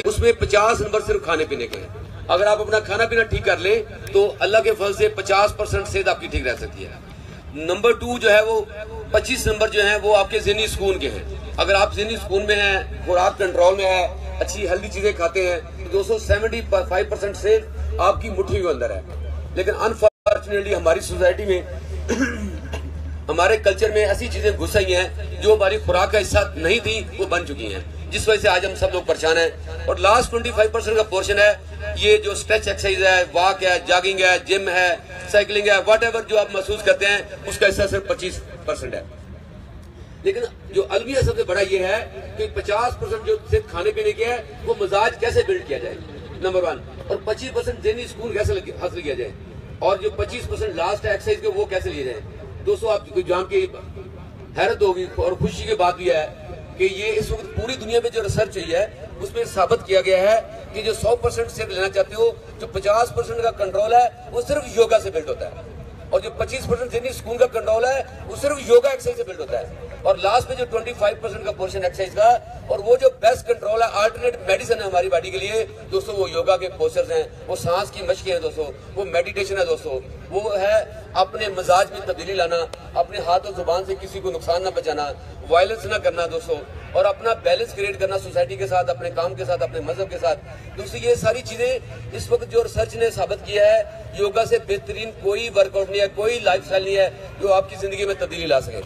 उसमें 50 नंबर सिर्फ खाने पीने के हैं। अगर आप अपना खाना पीना ठीक कर ले तो अल्लाह के फल से 50% सेहत आपकी ठीक रह सकती है। नंबर 2 जो है वो 25 नंबर जो है वो आपके ज़हनी सुकून के हैं। अगर आप ज़हनी सुकून में हैं, खुराक कंट्रोल में है, अच्छी हेल्दी चीजें खाते हैं तो दोस्तों 75% सेहत आपकी मुट्ठी के अंदर है। लेकिन अनफॉर्चुनेटली हमारी सोसाइटी में हमारे कल्चर में ऐसी चीजें घुस आई हैं जो हमारी खुराक का हिस्सा नहीं थी, वो बन चुकी हैं, जिस वजह से आज हम सब लोग परेशान हैं। और लास्ट 25% का पोर्शन है ये जो स्ट्रेच एक्सरसाइज है, वॉक है, जॉगिंग है, जिम है, साइकिलिंग है, व्हाटएवर जो आप महसूस करते हैं उसका हिस्सा सिर्फ 25% है। लेकिन जो अलविया सबसे बड़ा ये है कि 50% जो सिर्फ खाने पीने के है वो मिजाज कैसे बिल्ड किया जाए, नंबर 1, और 25% ज़हनी सुकून कैसे हासिल किया जाए, और जो 25% लास्ट है एक्सरसाइज के वो कैसे लिए जाए। दोस्तों आप जान के हैरत होगी और खुशी की बात भी है कि ये इस वक्त पूरी दुनिया में जो रिसर्च हुई है उसमें साबित किया गया है कि जो 100% सेहत लेना चाहते हो, जो 50% का कंट्रोल है वो सिर्फ योगा से बिल्ड होता है, और जो 25% ज़हनी सुकून का कंट्रोल है वो सिर्फ योगा एक्सरसाइज से बिल्ड होता है, और लास्ट में जो 25% का पोर्शन एक्सरसाइज का, और वो जो बेस्ट कंट्रोल है, अल्टरनेट मेडिसिन है हमारी बॉडी के लिए दोस्तों, वो योगा के पोस्चर्स हैं, वो सांस की मशकें हैं दोस्तों, वो मेडिटेशन है दोस्तों, वो है अपने मिजाज में तब्दीली लाना, अपने हाथ और जुबान से किसी को नुकसान ना पहुंचाना, वायलेंस ना करना दोस्तों, और अपना बैलेंस क्रिएट करना सोसाइटी के साथ, अपने काम के साथ, अपने मजहब के साथ। दोस्तों ये सारी चीजें इस वक्त जो रिसर्च ने साबित किया है, योगा से बेहतरीन कोई वर्कआउट नहीं है, कोई लाइफस्टाइल नहीं है जो आपकी जिंदगी में तब्दीली ला सके।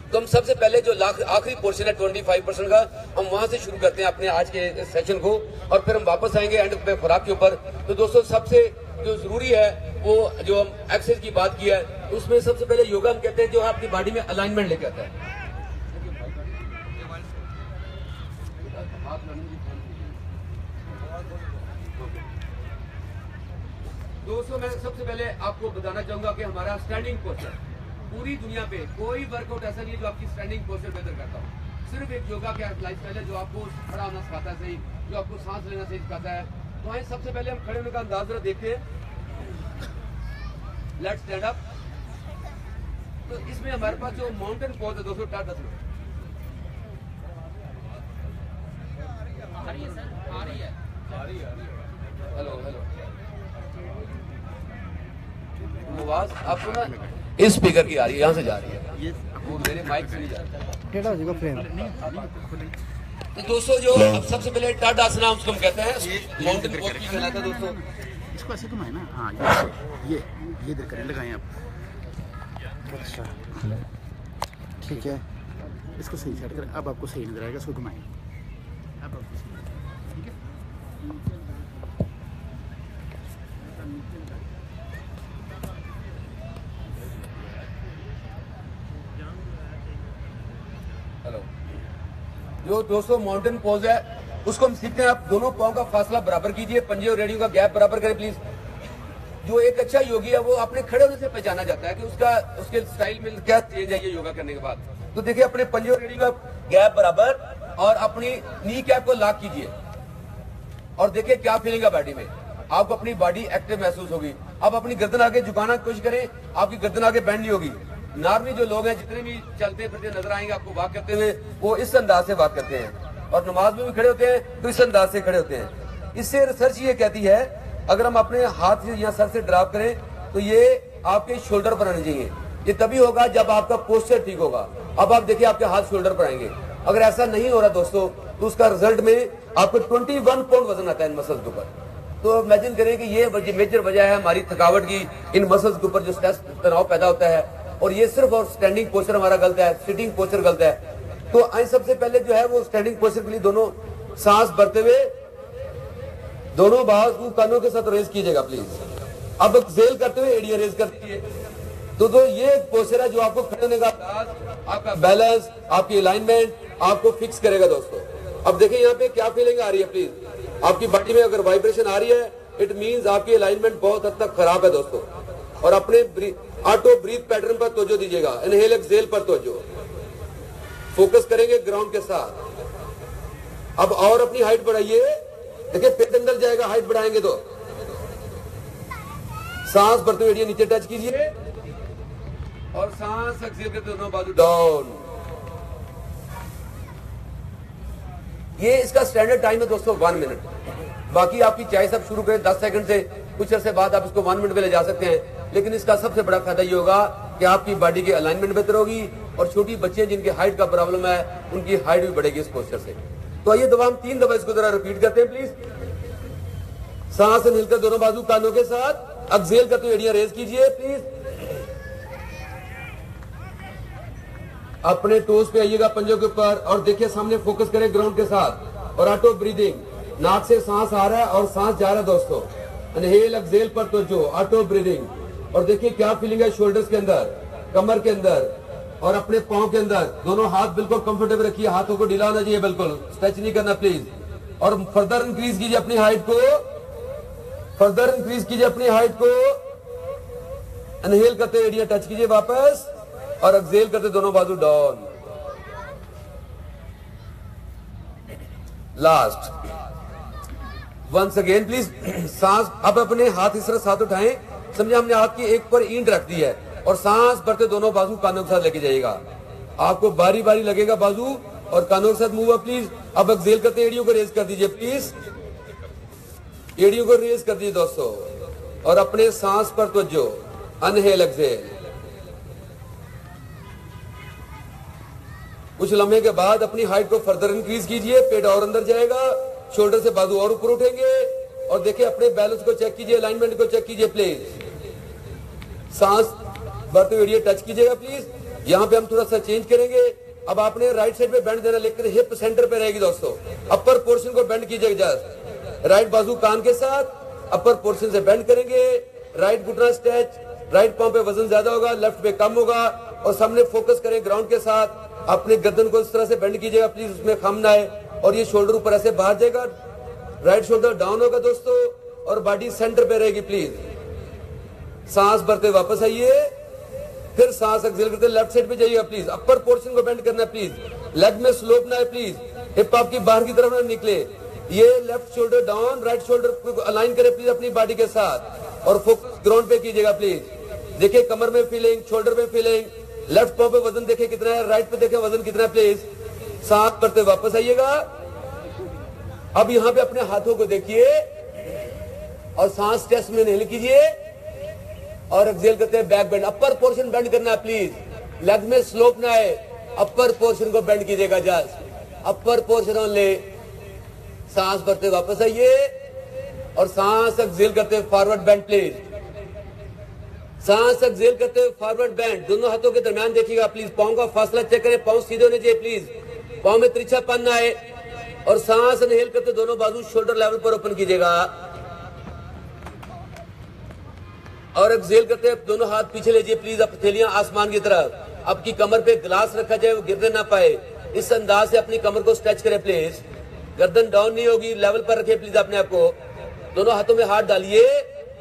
तो हम सबसे पहले जो आखिरी पोर्शन है 25% का, हम वहां से शुरू करते हैं अपने आज के सेशन को, और फिर हम वापस आएंगे एंड पे खुराक के ऊपर। तो दोस्तों सबसे जो जरूरी है वो जो हम एक्सरसाइज की बात की है, उसमें सबसे पहले योगा हम कहते हैं जो आपकी बॉडी में अलाइनमेंट लेके आता है। दोस्तों मैं सबसे पहले आपको बताना चाहूंगा कि हमारा स्टैंडिंग पोस्चर, पूरी दुनिया पे कोई वर्कआउट ऐसा नहीं है जो आपकी स्टैंडिंग पोस्चर बेहतर करता हो। सिर्फ एक योगा का लाइफस्टाइल है जो आपको खड़ा होना सिखाता है, सही, जो आपको सांस लेना सही सिखाता है। तो आइए सबसे पहले हम खड़े होने का अंदाज जरा देखते हैं। Let's stand up. तो इसमें हमारे पास जो माउंटेन पोज है दोस्तों, टाटा से हेलो हेलो आवाज आपको ना इस स्पीकर की आ रही है, यहाँ से जा रही है, वो मेरे माइक से नहीं जा रही। तो दोस्तों जो अब सबसे पहले टाडासना उसको हम कहते हैं, माउंटेन पोज की कहलाता है दोस्तों। इसको ऐसे घुमाए ना, हाँ ये इधर करें, लगाएं आप। अच्छा ठीक है, इसको सही सेट करें। अब आपको सही नजर आएगा, इसको घुमाएं। अब आपको ठीक है। हेलो, जो दोस्तों माउंटेन पोज है उसको हम सीखते हैं। आप दोनों पाँव का फासला बराबर कीजिए, पंजे और रेडियो का गैप बराबर करें प्लीज। जो एक अच्छा योगी है वो अपने खड़े होने से पहचाना जाता है कि उसके स्टाइल में क्या चेंज है ये योगा करने के बाद। तो देखिए अपने पंजे और रेडियो का गैप बराबर, और अपनी नी कैप को लॉक कीजिए, और देखिए क्या फीलिंग है बॉडी में, आपको अपनी बॉडी एक्टिव महसूस होगी। अब अपनी गर्दन आगे झुकाना की कोशिश करें, आपकी गर्दन आगे बैंड नहीं होगी। नॉर्मली जो लोग हैं जितने भी चलते फिरते नजर आएंगे आपको वॉक करते हुए, वो इस अंदाज से वॉक करते हैं, और नमाज में भी खड़े होते हैं तो इस अंदाज से खड़े होते हैं। इससे रिसर्च ये कहती है अगर हम अपने हाथ से या सर से ड्रॉप करें तो ये आपके शोल्डर पर आने चाहिए। ये तभी होगा जब आपका पोस्चर ठीक होगा। अब आप देखिए आपके हाथ शोल्डर पर आएंगे। अगर ऐसा नहीं हो रहा दोस्तों तो उसका रिजल्ट में आपको 21 पाउंड वजन आता है इन मसल्स के ऊपर। तो इमेजिन करें कि ये मेजर वजह है हमारी थकावट की, इन मसल्स के ऊपर जो स्ट्रेस तनाव पैदा होता है, और ये सिर्फ और स्टैंडिंग पोस्चर हमारा गलत है, सिटिंग पोस्चर गलत है। तो आई सबसे पहले जो है वो स्टैंडिंग पोस्चर के लिए दोनों सांस भरते हुए दोनों बाजू कानों के साथ रेज कीजिएगा प्लीज। अब एक्सेल करते हुए एड़ियां रेज कर दीजिए। तो ये एक पोस्चर है जो आपको खड़े होने का अंदाज, आपका बैलेंस, आपकी अलाइनमेंट आपको फिक्स करेगा दोस्तों। अब देखिए यहाँ पे क्या फीलिंग आ रही है प्लीज। आपकी बॉडी में अगर वाइब्रेशन आ रही है इट मींस आपकी अलाइनमेंट बहुत हद तक खराब है दोस्तों। और अपने ऑटो ब्रीथ पैटर्न पर तवज्जो दीजिएगा, इनहेल एक्सेल पर तवज्जो, फोकस करेंगे ग्राउंड के साथ। अब और अपनी हाइट बढ़ाइए, देखिए पेट अंदर जाएगा हाइट बढ़ाएंगे तो। सांस भरते हुए नीचे टच कीजिए, और सांस एक्सेल करते दोनों बाजू डाउन। ये इसका स्टैंडर्ड टाइम है दोस्तों 1 मिनट। बाकी आपकी चाहे सब शुरू करें 10 सेकंड से, कुछ अरसे बाद आप इसको 1 मिनट में ले जा सकते हैं, लेकिन इसका सबसे बड़ा फायदा ये होगा कि आपकी बॉडी की अलाइनमेंट बेहतर होगी और छोटी बच्चे जिनके हाइट का प्रॉब्लम है उनकी हाइट भी बढ़ेगी इस पोस्चर से। तो आइए दबा हम 3 दफा इसको जरा रिपीट करते हैं प्लीज। सांस से मिलकर दोनों बाजू कानों के साथ, एक्सेल करते हुए एड़ियां रेज कीजिए प्लीज। अपने टोस पे आइएगा पंजों के ऊपर और देखिए सामने, फोकस करें ग्राउंड के साथ और ऑटो ब्रीदिंग, नाक से सांस आ रहा है और सांस जा रहा है दोस्तों। इनहेल एक्सेल पर तो जो ऑटो ब्रीदिंग, और देखिए क्या फीलिंग है शोल्डर्स के अंदर, कमर के अंदर और अपने पांव के अंदर। दोनों हाथ बिल्कुल कंफर्टेबल रखिए, हाथों को ढीला होना चाहिए, बिल्कुल स्ट्रेच नहीं करना प्लीज। और फर्दर इंक्रीज कीजिए अपनी हाइट को, फर्दर इंक्रीज कीजिए अपनी हाइट को। इनहेल करते एरिया टच कीजिए वापस और एक्सेल करते दोनों बाजू down. Last ones again please. सांस, अब अपने हाथ इस तरह साथ उठाएं, समझे हमने हाथ की एक पर ईंट रख दी है और सांस भरते दोनों बाजू कानों के साथ लेके जाइएगा। आपको बारी बारी लगेगा बाजू और कानों के साथ मूव अप प्लीज। अब एक्सेल करते एड़ियों को रेज कर दीजिए प्लीज, एड़ियों को रेज कर दीजिए दोस्तों और अपने सांस पर तवज्जो। अनहेल एक्सेल। कुछ लम्हे के बाद अपनी हाइट को फर्दर इंक्रीज कीजिए, पेट और अंदर जाएगा, शोल्डर से बाजू और ऊपर उठेंगे और देखिए अपने बैलेंस को चेक कीजिए, अलाइनमेंट को चेक कीजिए प्लीज। सांस भरते हुए टच कीजिएगा प्लीज। यहां पे हम थोड़ा सा चेंज करेंगे। अब आपने राइट साइड पे बेंड देना, लेकिन हिप सेंटर पे रहेगी दोस्तों। अपर पोर्शन को बेंड कीजिएगा जस्ट, राइट बाजू कान के साथ अपर पोर्शन से बेंड करेंगे। राइट घुटना स्ट्रेच, राइट पांव पे वजन ज्यादा होगा, लेफ्ट पे कम होगा और सामने फोकस करें ग्राउंड के साथ। अपने गर्दन को इस तरह से बेंड कीजिएगा प्लीज, उसमें खम ना आए और ये शोल्डर ऊपर ऐसे बाहर जाएगा, राइट शोल्डर डाउन होगा दोस्तों और बॉडी सेंटर पे रहेगी प्लीज। सांस भरते वापस आइए, फिर सांस एक्सेल करते लेफ्ट साइड पे जाइएगा प्लीज। अपर पोर्शन को बेंड करना है प्लीज, लेग में स्लोप ना है प्लीज, हिप आपकी बाहर की तरफ ना निकले। ये left shoulder down, right shoulder को अलाइन करें प्लीज अपनी बॉडी के साथ और फोकस ग्राउंड पे कीजिएगा प्लीज। देखिए कमर में फीलिंग, शोल्डर में फीलिंग, लेफ्ट पांव पे वजन देखे कितना है, राइट पे देखे वजन कितना है प्लीज। सांस भरते वापस आइएगा। अब यहां पे अपने हाथों को देखिए और सांस चेस्ट में इनहेल कीजिए और एक्सेल करते हैं back bend. Upper portion bend करना है प्लीज, लेग में स्लोप ना आए, अपर पोर्शन को बेंड कीजिएगा जस्ट, अपर पोर्शन ओनली। सांस भरते वापस आइए और सांस एक्सेल करते फॉरवर्ड बेंड प्लीज। सांस एक्सेल करते हुए फॉरवर्ड बेंड, दोनों हाथों के दरमियान देखिएगा प्लीज। पांव का फासला चेक करें, पांव सीधे होने चाहिए प्लीज, पांव में तिरछापन ना आए। और सांस इनहेल करते दोनों बाजू शोल्डर लेवल पर ओपन कीजिएगा और एक्सेल करते दोनों हाथ पीछे लीजिए प्लीज, अब हथेलियां आसमान की तरफ। आपकी कमर पे ग्लास रखा जाए, वो गिरने ना पाए, इस अंदाज से अपनी कमर को स्ट्रेच करें प्लीज। गर्दन डाउन नहीं होगी, लेवल पर रखिए प्लीज अपने आप को। दोनों हाथों में हाथ डालिए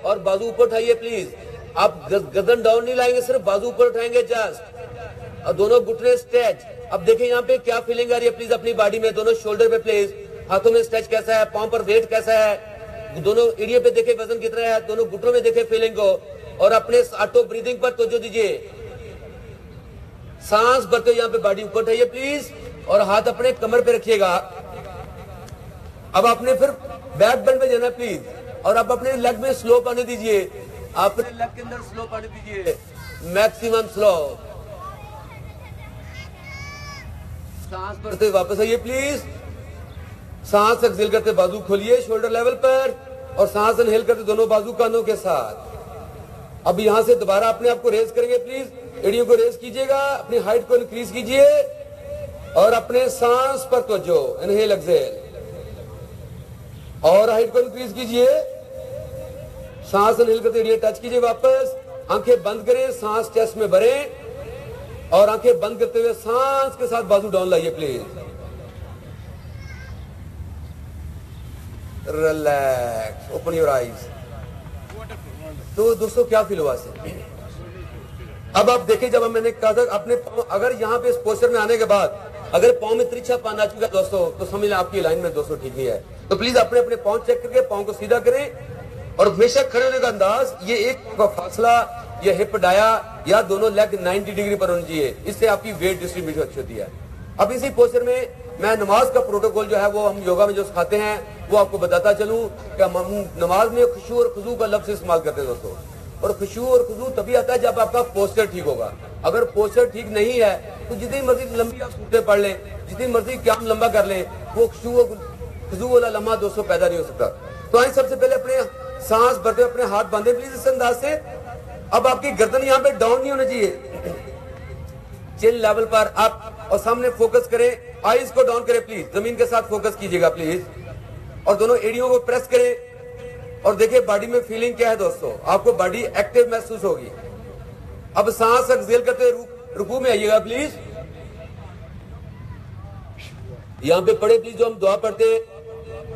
और बाजू ऊपर उठाइए प्लीज। आप गर्दन डाउन नहीं लाएंगे, सिर्फ बाजू ऊपर उठाएंगे जस्ट और दोनों घुटने स्ट्रेच। अब देखिए यहाँ पे क्या फीलिंग आ रही है प्लीज अपनी बॉडी में, दोनों शोल्डर पे प्लीज, हाथों में स्ट्रेच कैसा है, पांव पर वेट कैसा है, दोनों एरिया पे देखे वजन कितना है, दोनों घुटनों में देखे फीलिंग को और अपने ऑटो ब्रीदिंग पर तवज्जो दीजिए। सांस भरते हुए यहाँ पे बॉडी ऊपर उठाइए प्लीज और हाथ अपने कमर पे रखिएगा। अब आपने फिर बैक बेंड में जाना प्लीज और अब अपने लेग में स्लोप आने दीजिए, अपने लेग के अंदर स्लोप आने दीजिए, मैक्सिमम स्लोप। सांस भरते वापस आइए प्लीज। सांस एक्सेल करते बाजू खोलिए शोल्डर लेवल पर और सांस इनहेल करते दोनों बाजू कानों के साथ। अब यहां से दोबारा अपने आप को रेज करेंगे प्लीज, एड़ियों को रेज कीजिएगा, अपनी हाइट को इंक्रीज कीजिए और अपने सांस पर तवज्जो। इनहेल एक्सेल और हाइट को इंक्रीज कीजिए। सांस इनहेल करते एरिया टच कीजिए वापस, आंखें बंद करें, सांस चेस्ट में भरें और आंखें बंद करते हुए सांस के साथ बाजू डाउन लाइए please. Relax, open your eyes. तो दोस्तों क्या फील हुआ से? अब आप देखिए, जब मैंने कहा था अपने अगर यहाँ पे इस पोस्चर में आने के बाद अगर पांव में तिरछा पान आ चुका दोस्तों, तो समझ लें आपकी अलाइनमेंट दोस्तों ठीक नहीं है। तो प्लीज अपने अपने पांव चेक करके पांव को सीधा करें और हमेशा खड़े होने का अंदाज, ये एक का फासला या हिप डाया या दोनों लेग 90 डिग्री पर होनी चाहिए, इससे आपकी वेट डिस्ट्रीब्यूशन अच्छी होती है। अब इसी पोस्चर में मैं नमाज का प्रोटोकॉल जो है वो हम योगा में जो सिखाते हैं वो आपको बताता चलूं कि हम नमाज में खुशू और खुजू का लफ्ज इस्तेमाल करते हैं दोस्तों। और खुशू और खुजू तभी आता है जब आपका पोस्चर ठीक होगा। अगर पोस्चर ठीक नहीं है तो जितनी मर्जी लंबी आप सूरतें पढ़ लें, जितनी मर्जी क्याम लंबा कर लें, वो खुशू और खुजू वाला लम्हा दोस्तों पैदा नहीं हो सकता। तो आइए सबसे पहले अपने सांस भरते अपने हाथ बांधे प्लीज इस अंदाज से। अब आपकी गर्दन यहाँ पे डाउन नहीं होना चाहिए, चिन लेवल पर आप, और सामने फोकस करें, आईज को डाउन करें प्लीज, जमीन के साथ फोकस कीजिएगा प्लीज, और दोनों एड़ियों को प्रेस करें और देखिए बॉडी में फीलिंग क्या है दोस्तों, आपको बॉडी एक्टिव महसूस होगी। अब सांस एक्सहेल करते रुकू में आइएगा प्लीज, यहां पे पड़े प्लीज जो हम दुआ पढ़ते हैं,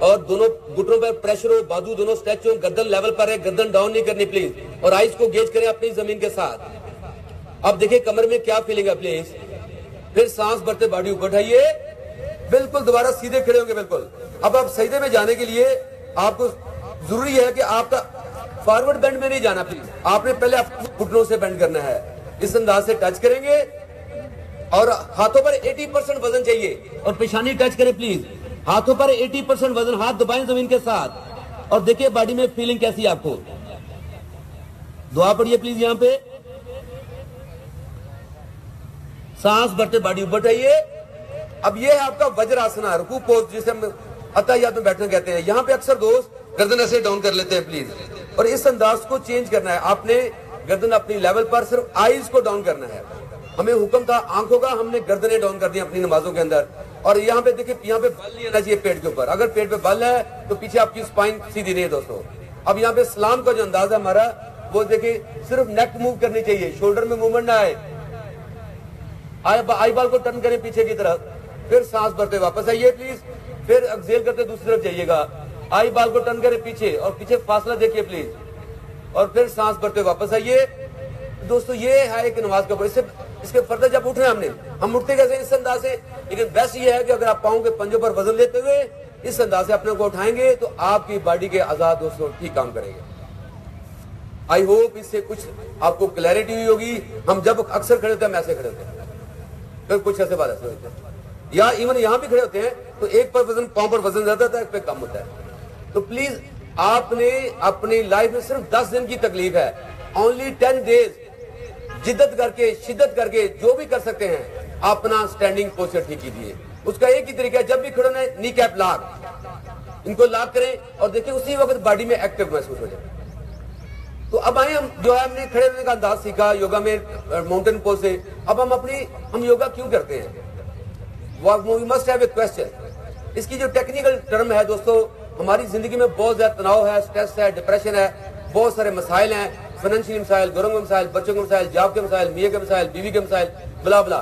और दोनों घुटनों पर प्रेशर हो, बाजू दोनों स्ट्रेच हो, गर्दन लेवल पर है, गर्दन डाउन नहीं करनी प्लीज, और आईज को गेज करें अपनी जमीन के साथ। अब देखिए कमर में क्या फीलिंग है प्लीज, फिर सांस भरते बॉडी ऊपर उठाइए, बिल्कुल दोबारा सीधे खड़े होंगे बिल्कुल। अब आप सजदे में जाने के लिए आपको जरूरी है कि आपका फॉरवर्ड बेंड में नहीं जाना प्लीज, आपने पहले घुटनों से बेंड करना है, इस अंदाज से टच करेंगे, और हाथों पर 80% वजन चाहिए, और पेशानी टच करें प्लीज, हाथों पर 80% वजन, हाथ दबाएं जमीन के साथ, और देखिए बॉडी में फीलिंग कैसी है आपको। दुआ पढ़िए प्लीज यहां पे, सांस भरते बॉडी ऊपर उठाइए। अब ये है आपका वज्रासना, रुकू पोज, जिसे हम अत्तहियात में बैठना कहते हैं। यहां पे अक्सर दोस्त गर्दन ऐसे डाउन कर लेते हैं प्लीज, और इस अंदाज को चेंज करना है, आपने गर्दन अपनी लेवल पर, सिर्फ आईज को डाउन करना है। हमें हुक्म था आंखों का, हमने गर्दनें डाउन कर दी अपनी नमाजों के अंदर। और यहाँ पे देखिए, यहाँ पे बल नहीं आना चाहिए पेट के ऊपर, अगर पेट पे बल है तो पीछे आपकी स्पाइन सीधी नहीं है दोस्तों। अब यहाँ पे सलाम का जो अंदाज है हमारा, वो देखिए सिर्फ नेक मूव करनी चाहिए, शोल्डर में मूवमेंट ना आए। आई बाल को टर्न करें पीछे की तरफ, फिर सांस भरते वापस आइए प्लीज, फिर एक्सहेल करते दूसरी तरफ जाइएगा, आई बाल को टर्न करें पीछे, और पीछे फासला देखिए प्लीज, और फिर सांस भरते वापस आइए। दोस्तों ये है एक नमाज का, इसके फर्दर जब उठ रहे हैं हम उठते कैसे, इस अंदाज से, लेकिन बेस्ट ये है कि अगर आप पाओ के पंजों पर वजन लेते हुए इस अंदाज से अपने को उठाएंगे तो आपकी बॉडी के आजाद दोस्तों ठीक काम करेंगे। आई होप इससे कुछ आपको क्लैरिटी हुई होगी। हम जब अक्सर खड़े होते हैं हम ऐसे खड़े होते हैं, फिर कुछ ऐसे बात ऐसे होते हैं, या इवन यहां भी खड़े होते हैं तो एक पर वजन, पांव पर वजन ज्यादा होता है, एक पे कम होता है। तो प्लीज आपने अपनी लाइफ में सिर्फ 10 दिन की तकलीफ है, ओनली 10 डेज, जिद्दत करके, शिद्दत करके जो भी कर सकते हैं अपना स्टैंडिंग पोस्चर ठीक कीजिए। उसका एक ही तरीका है, जब भी खड़े होना है नी कैप लॉक, इनको लॉक करें और देखिए उसी वक्त बॉडी में एक्टिव महसूस हो जाए। तो अब आए हम जो है, हमने खड़े होने का अंदाज सीखा योगा में माउंटेन पोज से। अब हम योगा क्यों करते हैं, we must have a question. इसकी जो टेक्निकल टर्म है दोस्तों, हमारी जिंदगी में बहुत ज्यादा तनाव है, स्ट्रेस है, डिप्रेशन है, बहुत सारे मसाइल हैं, फाइनेंशियल मसाइल, घरों के मसाइल, बच्चों के मसाइल, जॉब के मसाइल, मियाँ के मसाइल, बीवी के मसाइल, बला बला।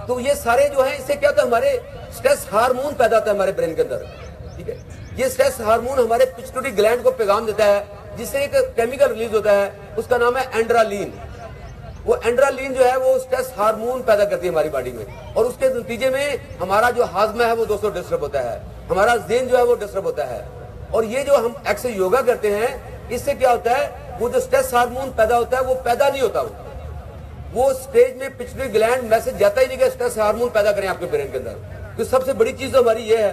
तो ये सारे जो है, इससे क्या होता है, हमारे स्ट्रेस हार्मोन पैदा होता है हमारे ब्रेन के अंदर, ठीक है। ये स्ट्रेस हार्मोन हमारे पिट्यूटरी ग्लैंड को पैगाम देता है, जिससे एक केमिकल रिलीज होता है, उसका नाम है एंड्रालीन। वो एंड्रालीन जो है वो स्ट्रेस हार्मोन पैदा करती है हमारी बॉडी में, और उसके नतीजे में हमारा जो हाजमा है वो दोस्तों डिस्टर्ब होता है, हमारा ज़हन जो है वो डिस्टर्ब होता है। और ये जो हम एक्सरसाइज योगा करते हैं, इससे क्या होता है, वो जो स्ट्रेस हार्मोन पैदा होता है वो पैदा नहीं होता, वो स्टेज में पिछली ग्लैंड मैसेज जाता ही नहीं कि स्ट्रेस हार्मोन पैदा करें आपके ब्रेन के अंदर। तो सबसे बड़ी चीज तो हमारी ये है,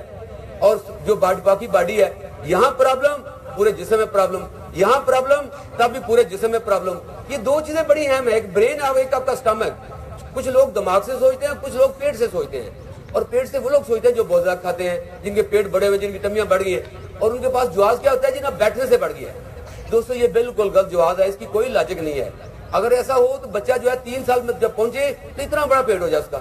और जो बाकी बॉडी है, यहाँ प्रॉब्लम पूरे जिस्म में प्रॉब्लम, यहाँ प्रॉब्लम तब भी पूरे जिस्म में प्रॉब्लम। ये दो चीजें बड़ी अहम है, एक ब्रेन और एक आपका स्टमक। कुछ लोग दिमाग से सोचते हैं, कुछ लोग पेट से सोचते हैं, और पेट से वो लोग सोचते हैं जो बहुत ज्यादा खाते हैं, जिनके पेट बड़े हुए, जिनकी टमियां बढ़ गई है, और उनके पास जवाब क्या होता है, जिन्हें बैठने से बढ़ गया है। दोस्तों ये बिल्कुल गलत जवाब है, इसकी कोई लॉजिक नहीं है। अगर ऐसा हो तो बच्चा जो है 3 साल में जब पहुंचे तो इतना बड़ा पेट हो जाए उसका।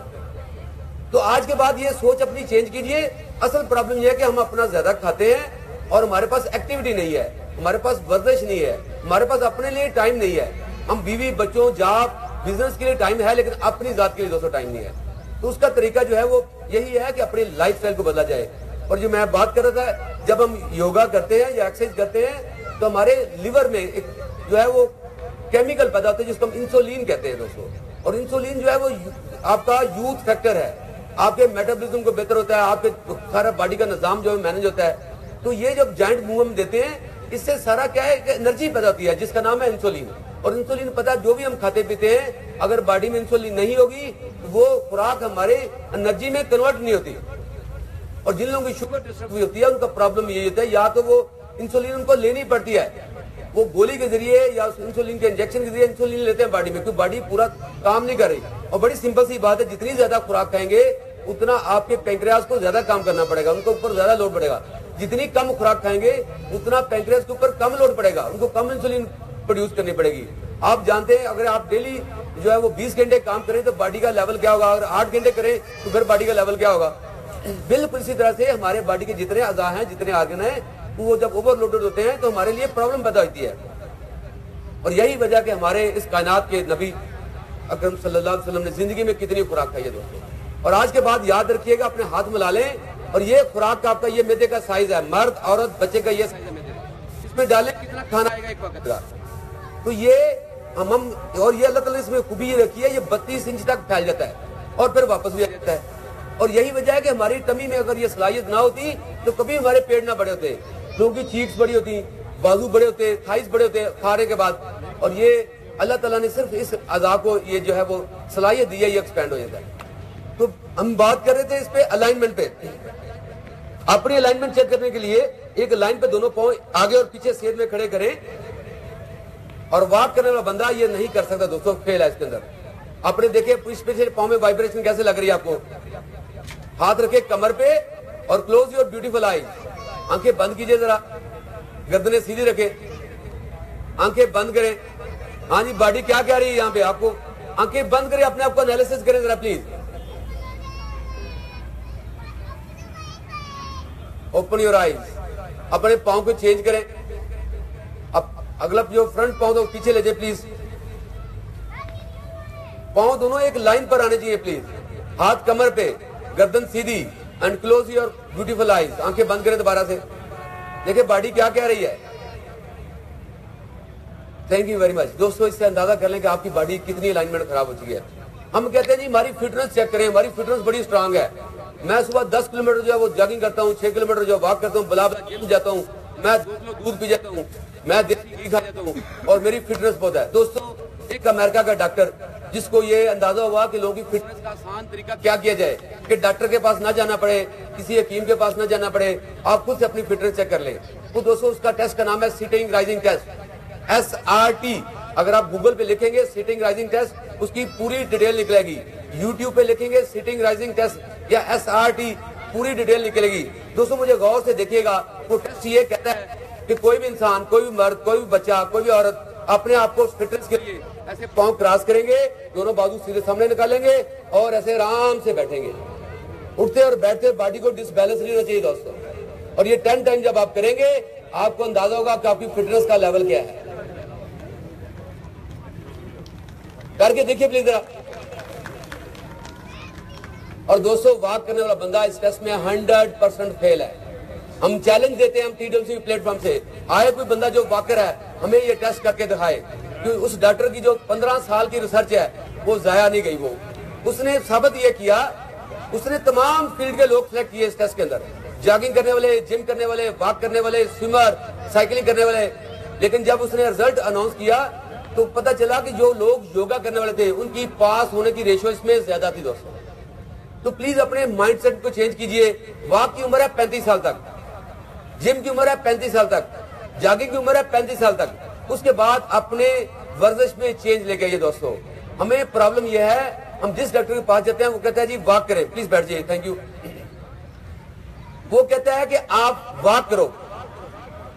तो आज के बाद ये सोच अपनी चेंज कीजिए। असल प्रॉब्लम यह है कि हम अपना ज्यादा खाते हैं और हमारे पास एक्टिविटी नहीं है, हमारे पास वर्जिश नहीं है, हमारे पास अपने लिए टाइम नहीं है। हम बीवी, बच्चों, जॉब, बिजनेस के लिए टाइम है, लेकिन अपनी जात के लिए दोस्तों टाइम नहीं है। तो उसका तरीका जो है वो यही है कि अपनी लाइफ स्टाइल को बदला जाए। और जो मैं बात कर रहा था, जब हम योगा करते हैं या एक्सरसाइज करते हैं तो हमारे लिवर में एक जो है वो केमिकल पैदा होता है जिसको हम इंसुलिन कहते हैं दोस्तों। और इंसुलिन जो है वो आपका यूथ फैक्टर है, आपके मेटाबॉलिज्म को बेहतर होता है, आपके सारा बॉडी का निजाम जो है मैनेज होता है। तो ये जब जॉइंट मूव हम देते हैं, इससे सारा क्या है, एनर्जी पैदा होती है जिसका नाम है इंसुलिन। और इंसुलिन पता है, जो भी हम खाते पीते हैं, अगर बॉडी में इंसुलिन नहीं होगी तो वो खुराक हमारे एनर्जी में कन्वर्ट नहीं होती। और जिन लोगों की शुगर डिस्टर्ब हुई होती है उनका प्रॉब्लम ये होता है, या तो वो इंसुलिन उनको लेनी पड़ती है, वो गोली के जरिए या इंसुलिन के इंजेक्शन के जरिए इंसुलिन लेते हैं बॉडी में, क्योंकि बॉडी पूरा काम नहीं कर रही। और बड़ी सिंपल सी बात है, जितनी ज्यादा खुराक खाएंगे उतना आपके पैंक्रियास को ज्यादा काम करना पड़ेगा, उनको ऊपर ज्यादा लोड पड़ेगा। जितनी कम खुराक खाएंगे उतना पैंक्रियास के ऊपर कम लोड पड़ेगा, उनको कम इंसुलिन प्रोड्यूस करनी पड़ेगी। आप जानते हैं अगर आप डेली जो है वो 20 घंटे काम करें तो बॉडी का लेवल क्या होगा, अगर 8 घंटे करें तो फिर बॉडी का लेवल क्या होगा। बिल्कुल इसी तरह से हमारे बॉडी के जितने अज़ा हैं, जितने आर्गन हैं, वो जब ओवरलोडेड होते हैं तो हमारे लिए प्रॉब्लम पैदा होती है। और यही वजह कि हमारे इस कायनात के नबी अकरम सल्लल्लाहु अलैहि वसल्लम ने जिंदगी में कितनी खुराक खाई है दोस्तों। और आज के बाद याद रखिएगा, अपने हाथ मिला लें और ये खुराक का आपका ये मैदे का साइज है, मर्द औरत बच्चे का ये साइज है मैदे का, इसमें डालें कितना खाना आएगा एक वक्त का। तो ये हम और ये अल्लाह ताला ने इसमें खूबी ये रखी है, ये 32 इंच तक फैल जाता है और फिर वापस भी आ जाता है। और यही वजह है कि हमारी टमी में अगर ये सलाहियत ना होती तो कभी हमारे पेट ना बड़े होते, लोगों की चीक्स बड़ी होती, बाजू बड़े होते, थाइस बड़े होते खाने के बाद। और ये अल्लाह ताला ने सिर्फ इस अज़ा को ये जो है वो सलाहियत दी है, ये एक्सपेंड हो जाता है। तो हम बात कर रहे थे इस पे अलाइनमेंट पे। अपनी अलाइनमेंट चेक करने के लिए एक लाइन पे दोनों पांव आगे और पीछे सेध में खड़े करें, और वॉक करने वाला बंदा ये नहीं कर सकता दोस्तों, फेल है इसके अंदर। अपने देखिए इस पे पांव में वाइब्रेशन कैसे लग रही है आपको। हाथ रखे कमर पे और क्लोज योर ब्यूटीफुल आईज, आंखें बंद कीजिए जरा, गर्दनें सीधी रखे, आंखें बंद करें। हाँ जी, बॉडी क्या कह रही है यहाँ पे आपको, आंखें बंद करें, अपने आप को एनालिसिस करें जरा प्लीज। ओपन योर आईज, अपने पांव को चेंज करें। अब अगला जो फ्रंट पांव तो पीछे ले जाए प्लीज, पांव दोनों एक लाइन पर आने चाहिए प्लीज। हाथ कमर पे, गर्दन सीधी, and close your beautiful eyes, आंखें बंद करें दोबारा से। देखिए बॉडी क्या कह रही है। थैंक यू वेरी मच दोस्तों, इससे अंदाजा कर लें कि आपकी बॉडी कितनी अलाइनमेंट खराब हो चुकी है। हम कहते हैं जी हमारी फिटनेस चेक करें, हमारी फिटनेस बड़ी स्ट्रांग है। मैं सुबह 10 किलोमीटर जो है वो जॉगिंग करता हूँ, 6 किलोमीटर जो वॉक करता हूँ, बला जिम जाता हूँ, मैं 2 किलो दूध पी जाता हूँ, मैं देसी घी खा जाता हूँ, और मेरी फिटनेस बहुत है। दोस्तों एक अमेरिका का डॉक्टर जिसको ये अंदाजा हुआ कि लोगों की फिटनेस का आसान तरीका क्या किया जाए कि डॉक्टर के पास ना जाना पड़े, किसी हकीम के पास ना जाना पड़े, आप खुद से अपनी फिटनेस चेक कर लें। तो दोस्तों उसका टेस्ट का नाम है सिटिंग राइजिंग टेस्ट, SRT। अगर आप गूगल पे लिखेंगे सिटिंग राइजिंग टेस्ट, उसकी पूरी डिटेल निकलेगी। यूट्यूब पे लिखेंगे सिटिंग राइजिंग टेस्ट या SRT, पूरी डिटेल निकलेगी। दोस्तों मुझे गौर से देखिएगा, वो टेस्ट ये कहता है कि कोई भी इंसान, कोई भी मर्द, कोई भी बच्चा, कोई भी औरत अपने आप को फिटनेस के लिए ऐसे पांव क्रॉस करेंगे, दोनों बाजू सीधे सामने निकालेंगे और ऐसे आराम से बैठेंगे। उठते और बैठते बॉडी को डिसबैलेंस नहीं होना चाहिए दोस्तों। और ये 10 टाइम जब आप करेंगे आपको अंदाजा होगा कि आपकी फिटनेस का लेवल क्या है। करके देखिए प्लीज जरा। और दोस्तों वॉक करने वाला बंदा इस टेस्ट में 100% फेल है। हम चैलेंज देते हैं, हम TWC प्लेटफॉर्म से आए कोई बंदा जो वॉकर है हमें ये टेस्ट करके दिखाए, क्योंकि उस डॉक्टर की जो 15 साल की रिसर्च है वो जाया नहीं गई। वो उसने साबित ये किया, उसने तमाम फील्ड के लोग सिलेक्ट किए इस टेस्ट के अंदर, जॉगिंग करने वाले, जिम करने वाले, वॉक करने वाले, स्विमर, साइकिलिंग करने वाले। लेकिन जब उसने रिजल्ट अनाउंस किया तो पता चला कि जो लोग योगा करने वाले थे उनकी पास होने की रेशियो इसमें ज्यादा थी दोस्तों। तो प्लीज अपने माइंडसेट को चेंज कीजिए। वॉक की उम्र है 35 साल तक, जिम की उम्र है 35 साल तक, जॉगिंग की उम्र है 35 साल तक। उसके बाद अपने वर्जिश में चेंज लेके आइए दोस्तों। हमें प्रॉब्लम यह है, हम जिस डॉक्टर के पास जाते हैं वो कहता है जी वॉक करें, प्लीज बैठ जाइए, थैंक यू। वो कहता है कि आप वॉक करो।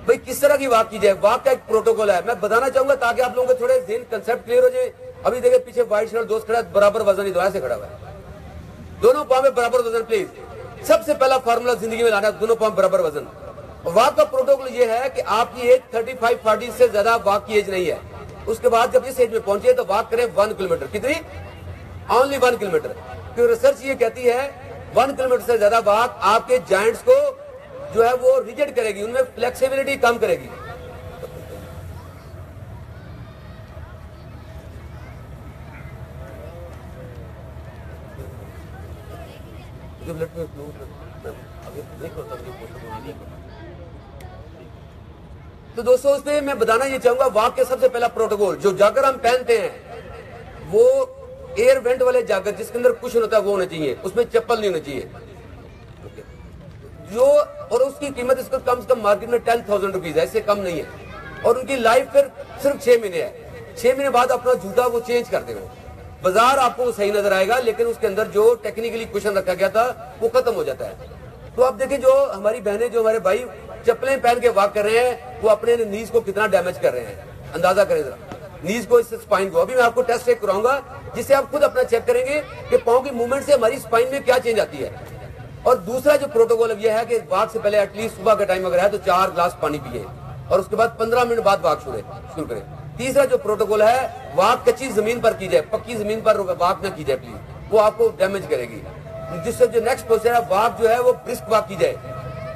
भाई किस तरह की वॉक की जाए, वॉक का एक प्रोटोकॉल है, मैं बताना चाहूंगा ताकि आप लोगों को थोड़े दिन कंसेप्ट क्लियर हो जाए। अभी देखिए पीछे व्हाइट शर्ट दोस्त खड़ा है, बराबर वजन ही दोनों से खड़ा हुआ है, दोनों पांव में बराबर वजन प्लीज। सबसे पहला फार्मूला जिंदगी में लाना, दोनों पांव बराबर वजन। वॉक का प्रोटोकॉल ये है कि आपकी एज 35-40 से ज्यादा वॉक की एज नहीं है। उसके बाद जब इस एज में पहुंचे तो वॉक करें 1 किलोमीटर। कितनी? Only 1 kilometre. क्योंकि रिसर्च ये कहती है 1 किलोमीटर से ज्यादा वॉक आपके जॉइंट्स को जो है वो रिजिड करेगी, उनमें फ्लेक्सिबिलिटी कम करेगी। तो दोस्तों उस पर मैं बताना ये चाहूंगा, वॉक के सबसे पहला प्रोटोकॉल जो जागर हम पहनते हैं वो एयर वेंट वाले जागर जिसके अंदर कुशन होता है वो होना चाहिए, उसमें चप्पल नहीं होना चाहिए। जो, और उसकी कीमत इसको कम से कम मार्केट में 10,000 रुपीज है, इससे कम नहीं है। और उनकी लाइफ फिर सिर्फ 6 महीने है। 6 महीने बाद अपना जूता वो चेंज कर देंगे। बाजार आपको सही नजर आएगा, लेकिन उसके अंदर जो टेक्निकली क्वेश्चन रखा गया था वो खत्म हो जाता है। तो अब देखिए, जो हमारी बहनें, जो हमारे भाई चप्पलें पहन के वॉक कर रहे हैं, वो अपने नीज को कितना डैमेज कर रहे हैं, अंदाजा करें जरा नीज को, इस स्पाइन को। अभी मैं आपको टेस्ट चेक कराऊंगा, जिससे आप खुद अपना चेक करेंगे कि पांव की मूवमेंट से हमारी स्पाइन में क्या चेंज आती है। और दूसरा जो प्रोटोकॉल अब यह है कि वॉक से पहले एटलीस्ट सुबह का टाइम अगर है तो 4 गिलास पानी पिए, और उसके बाद 15 मिनट बाद वॉक शुरू करें। तीसरा जो प्रोटोकॉल है, वॉक कच्ची जमीन पर की जाए, पक्की जमीन पर वॉक ना की जाए प्लीज, वो आपको डैमेज करेगी। जिससे जो नेक्स्ट प्रोसेस है, वॉक जो है वो ब्रिस्क वॉक की जाए,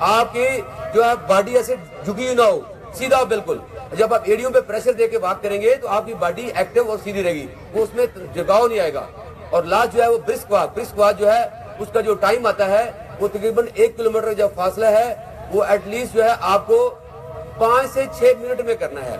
आपकी जो है बॉडी ऐसे झुकी ना हो, सीधा हो बिल्कुल। जब आप एड़ियों पे प्रेशर देके वॉक करेंगे तो आपकी बॉडी एक्टिव और सीधी रहेगी, वो उसमें झुकाव नहीं आएगा। और लास्ट जो है वो ब्रिस्क वॉक जो है, उसका जो टाइम आता है वो तकरीबन 1 किलोमीटर जो फासला है वो एटलीस्ट जो है आपको 5 से 6 मिनट में करना है।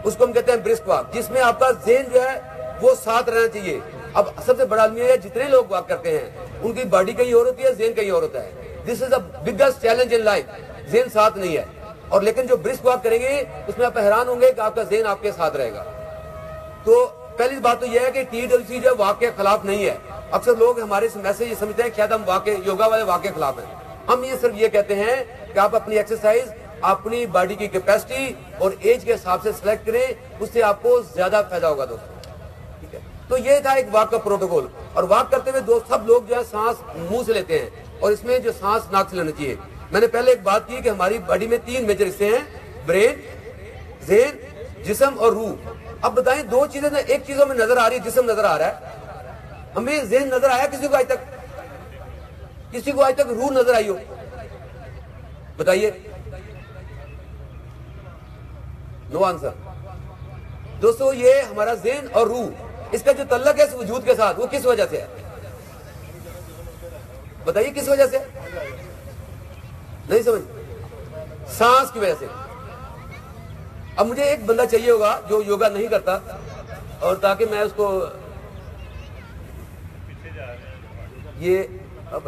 उसको हम कहते हैं ब्रिस्क वॉक, जिसमें आपका ज़हन जो है वो साथ रहना चाहिए। अब सबसे बड़ा आदमी है, जितने लोग वॉक करते हैं उनकी बॉडी कहीं और होती है, ज़हन कहीं और होता है। This is the biggest challenge in life, ज़हन साथ नहीं है। और लेकिन जो ब्रिस्क वॉक करेंगे उसमें आप हैरान होंगे कि आपका ज़हन आपके साथ रहेगा। तो पहली बात तो यह है कि TWC जो वॉक के खिलाफ नहीं है। अक्सर लोग हमारे मैसेज ये समझते हैं शायद हम योगा वाले वॉक के खिलाफ हैं। हम ये सिर्फ ये कहते हैं कि आप अपनी एक्सरसाइज अपनी बॉडी की कैपेसिटी और एज के हिसाब से सिलेक्ट करें, उससे आपको ज्यादा फायदा होगा दोस्तों, ठीक है। तो ये था एक वॉक का प्रोटोकॉल। और वॉक करते हुए दोस्त सब लोग जो है सांस मुंह से लेते हैं, और इसमें जो सांस नाक से लेना चाहिए। मैंने पहले एक बात की कि हमारी बॉडी में 3 मेजर हिस्से हैं, ब्रेन, ज़हन, जिस्म और रूह। अब बताएं, 2 चीजें एक चीजों में नजर आ रही है, जिस्म नजर आ रहा है, हमें ज़हन नजर आया किसी को आज तक? किसी को आज तक रूह नजर आई हो? बताइए। No answer. दोस्तों, ये हमारा ज़हन और रूह, इसका जो तल्लक है इस वजूद के साथ, वो किस वजह से है? बताइए किस वजह से? नहीं समझ? सांस की वजह से। अब मुझे एक बंदा चाहिए होगा जो योगा नहीं करता, और ताकि मैं उसको ये अब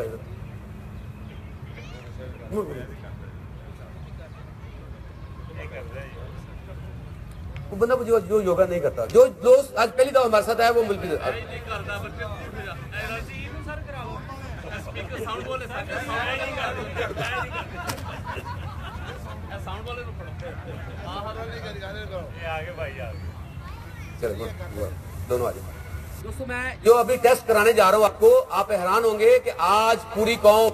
वो बंदा जो योगा नहीं करता, जो दोस्त आज पहली दफा हमारे साथ आया वो मुल्क दोनों आ जाए। दोस्तों, मैं जो अभी टेस्ट कराने जा रहा हूँ आपको, आप हैरान होंगे कि आज पूरी कौम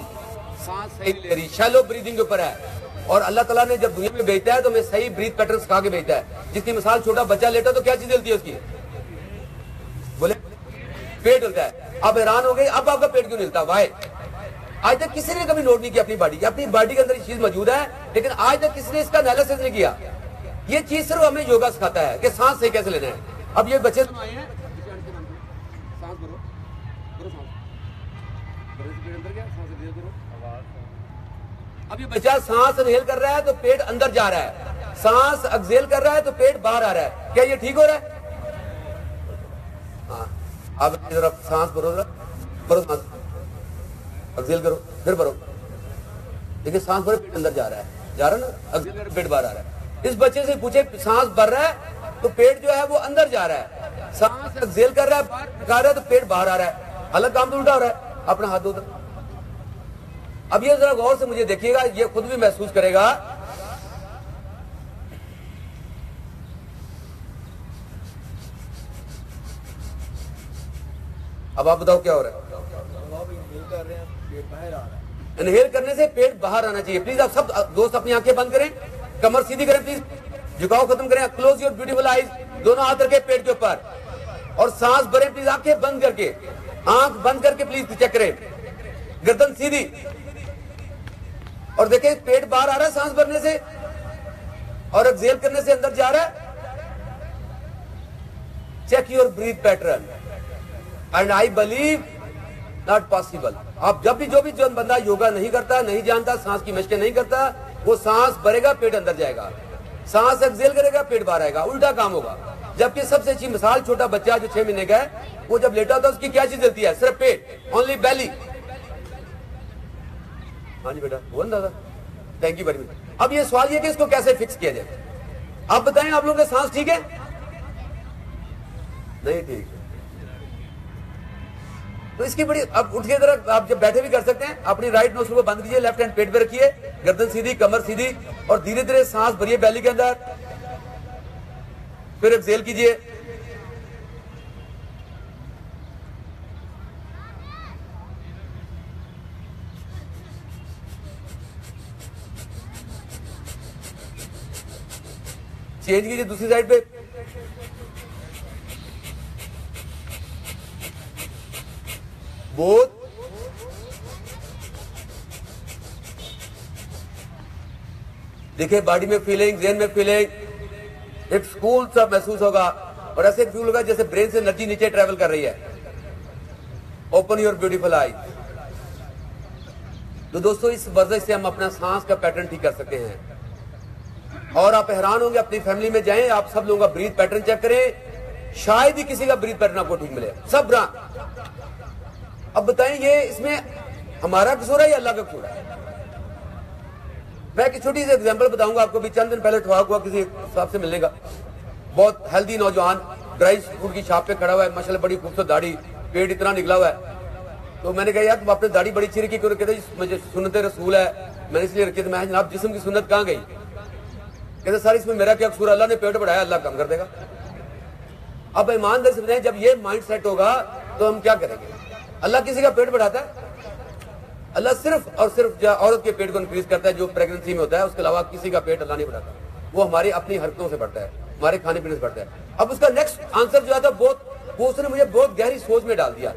सांस सही ले रही, शैलो ब्रीदिंग के ऊपर है। और अल्लाह ताला ने जब दुनिया में भेजता है तो हमें सही ब्रीथ पैटर्न सिखा के भेजता है। जिसकी मिसाल, छोटा बच्चा लेटा तो क्या चीज हिलती है उसकी? बोले पेट हिलता है। अब हैरान हो गए, अब आपका पेट क्यों हिलता? वाई? आज तक किसी ने कभी नोट नहीं किया अपनी बॉडी के अंदर ये चीज मौजूद है, लेकिन आज तक किसी ने इसका एनालिसिस नहीं किया। ये चीज सिर्फ हमें योगा सिखाता है कि सांस सही कैसे लेना है। अब ये बच्चे आए हैं, सांस भरो, अब ये बच्चा सांस इनहेल कर रहा है तो पेट अंदर जा रहा है, सांस एक्सहेल कर रहा है तो पेट बाहर आ रहा है। क्या ये ठीक हो रहा है? हाँ, अब जरा सांस भरो, भरो सांस, एक्सहेल करो, फिर भरो। देखिए सांस भरो, पेट अंदर जा रहा है ना, एक्सहेल कर पेट बाहर आ रहा है। इस बच्चे से पूछे सांस भर रहा है तो पेट जो है वो अंदर जा रहा है, सांस एक्सहेल कर रहा है, बाहर निकाल रहा है तो पेट बाहर आ रहा है। अलग काम तो उल्टा हो रहा है। अपना हाथ दो उधर। अब ये जरा गौर से मुझे देखिएगा, ये खुद भी महसूस करेगा। अब आप बताओ क्या हो रहा है? इनहेल करने से पेट बाहर आना चाहिए। प्लीज आप सब दोस्त अपनी आंखें बंद करें, कमर सीधी करें, प्लीज झुकाव खत्म करें। क्लोज योर ब्यूटीफुल आईज, दोनों हाथ रखें पेट के ऊपर और सांस भरें। प्लीज आंखें बंद करके, आंख बंद करके प्लीज चेक करें, गर्दन सीधी। और देखें पेट बाहर आ रहा है सांस भरने से और एक्सहेल करने से अंदर जा रहा है। Check your breath pattern and I believe not possible. आप जब भी जो बंदा योगा नहीं करता, नहीं जानता, सांस की मशकें नहीं करता, वो सांस भरेगा पेट अंदर जाएगा, सांस एक्सहेल करेगा पेट बाहर आएगा, उल्टा काम होगा। जबकि सबसे अच्छी मिसाल, छोटा बच्चा जो 6 महीने का है, वो जब लेटा होता है उसकी क्या चीज चलती है? सिर्फ पेट, ओनली बेली। हाँ जी बेटा, हुआ दादा, थैंक यू वेरी मच। अब ये सवाल ये कि इसको कैसे फिक्स किया जाए। आप बताएं, आप लोगों का सांस ठीक है? नहीं ठीक। तो इसकी बड़ी, अब उठ के जरा आप जब बैठे भी कर सकते हैं, अपनी राइट नोस्ट्रिल को बंद कीजिए, लेफ्ट हैंड पेट पे रखिए, गर्दन सीधी, कमर सीधी, और धीरे धीरे सांस भरिए बैली के अंदर, फिर एक्सहेल कीजिए। चेंज कीजिए दूसरी साइड पे। बहुत देखिए, बॉडी में फीलिंग, जेन में फीलिंग, एक सुकून सा महसूस होगा, और ऐसे फील होगा जैसे ब्रेन से एनर्जी नीचे ट्रेवल कर रही है। Open your beautiful I. तो दोस्तों, इस वर्जिश से हम अपना सांस का पैटर्न ठीक कर सकते हैं। और आप हैरान होंगे, अपनी फैमिली में जाएं, आप सब लोगों का ब्रीथ पैटर्न चेक करें, शायद ही किसी का ब्रीथ पैटर्न आपको ठीक मिले, सब रहा। अब बताएं, ये इसमें हमारा कसूर है या अल्लाह का कसूर है? मैं एक छोटी सी एग्जांपल बताऊंगा आपको। भी चंद दिन पहले ठवाक हुआ किसी साहब से मिलने का, बहुत हेल्दी नौजवान, ड्राई फ्रूट की शॉप पे खड़ा हुआ है, माशाल्लाह बड़ी खूबसूरत दाढ़ी, पेट इतना निकला हुआ है। तो मैंने कहा यार तुम आपने दाढ़ी बड़ी अच्छी रखी, क्यों? कहते मुझे सुन्नत रसूल है, मैंने इसलिए रखी। तो मैं जनाब जिस्म की सुन्नत कहाँ गई? कहते सारी इसमें मेरा क्या कसूर, अल्लाह ने पेट बढ़ाया, अल्लाह कम कर देगा। अब ईमानदारी से बताएं, जब ये माइंड सेट होगा तो हम क्या करेंगे? अल्लाह किसी का पेट बढ़ाता है? अल्लाह सिर्फ और सिर्फ औरत के पेट को इंक्रीज करता है जो प्रेगनेंसी में होता है, उसके अलावा किसी का पेट अल्लाह नहीं बढ़ाता। वो हमारी अपनी हरकतों से बढ़ता है, हमारे खाने पीने से बढ़ता है। अब उसका नेक्स्ट आंसर जो आता है, वो उसने मुझे बहुत गहरी सोच में डाल दिया।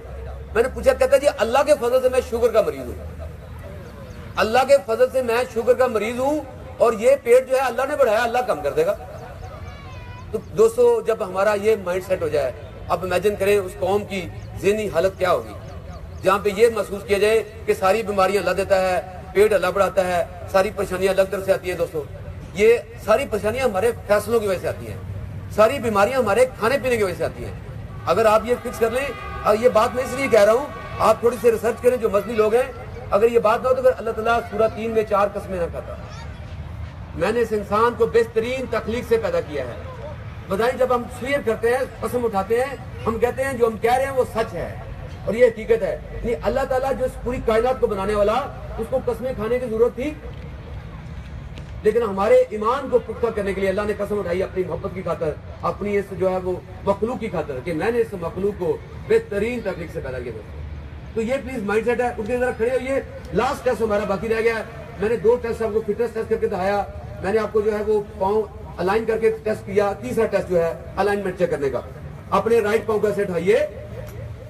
मैंने पूछा, कहता जी अल्लाह के फजल से मैं शुगर का मरीज हूँ, अल्लाह के फजल से मैं शुगर का मरीज हूँ, और ये पेट जो है अल्लाह ने बढ़ाया, अल्लाह कम कर देगा। तो दोस्तों, जब हमारा ये माइंड सेट हो जाए, अब इमेजिन करें उस कौम की ज़हनी हालत क्या होगी, जहाँ पे ये महसूस किया जाए कि सारी बीमारियां अल्लाह देता है, पेट अल्लाह बढ़ाता है, सारी परेशानियां अलग तरह से आती हैं। दोस्तों, ये सारी परेशानियां हमारे फैसलों की वजह से आती हैं, सारी बीमारियां हमारे खाने पीने की वजह से आती हैं। अगर आप ये फिक्स कर लें, और ये बात मैं इसलिए कह रहा हूँ, आप थोड़ी सी रिसर्च करें, जो मजहबी लोग हैं, अगर ये बात ना हो तो फिर अल्लाह ताला सूरह 3 में 4 कसमें न खाता। मैंने इस इंसान को बेहतरीन तकलीफ से पैदा किया है। बताइए, जब हम स्वीयर करते हैं, कसम उठाते हैं, हम कहते हैं जो हम कह रहे हैं वो सच है और ये हकीकत है। नहीं, अल्लाह ताला जो इस पूरी कायनात को बनाने वाला, उसको कसमें खाने की जरूरत थी? लेकिन हमारे ईमान को पुख्ता करने के लिए अल्लाह ने कसम उठाई अपनी मोहब्बत की खातर, अपनी इस जो है वो मखलूक की खातर, कि मैंने इस मखलूक को बेहतरीन तकलीफ से पैदा किया। तो ये प्लीज माइंड सेट है। उसके जरा खड़े होइए। लास्ट टेस्ट हमारा बाकी रह गया है। मैंने 2 टेस्ट आपको फिटनेस टेस्ट करके दिखाया, मैंने आपको जो है वो पाँव अलाइन करके टेस्ट किया। तीसरा टेस्ट जो है अलाइनमेंट चेक करने का। अपने राइट पाँव का सेट उठाइए,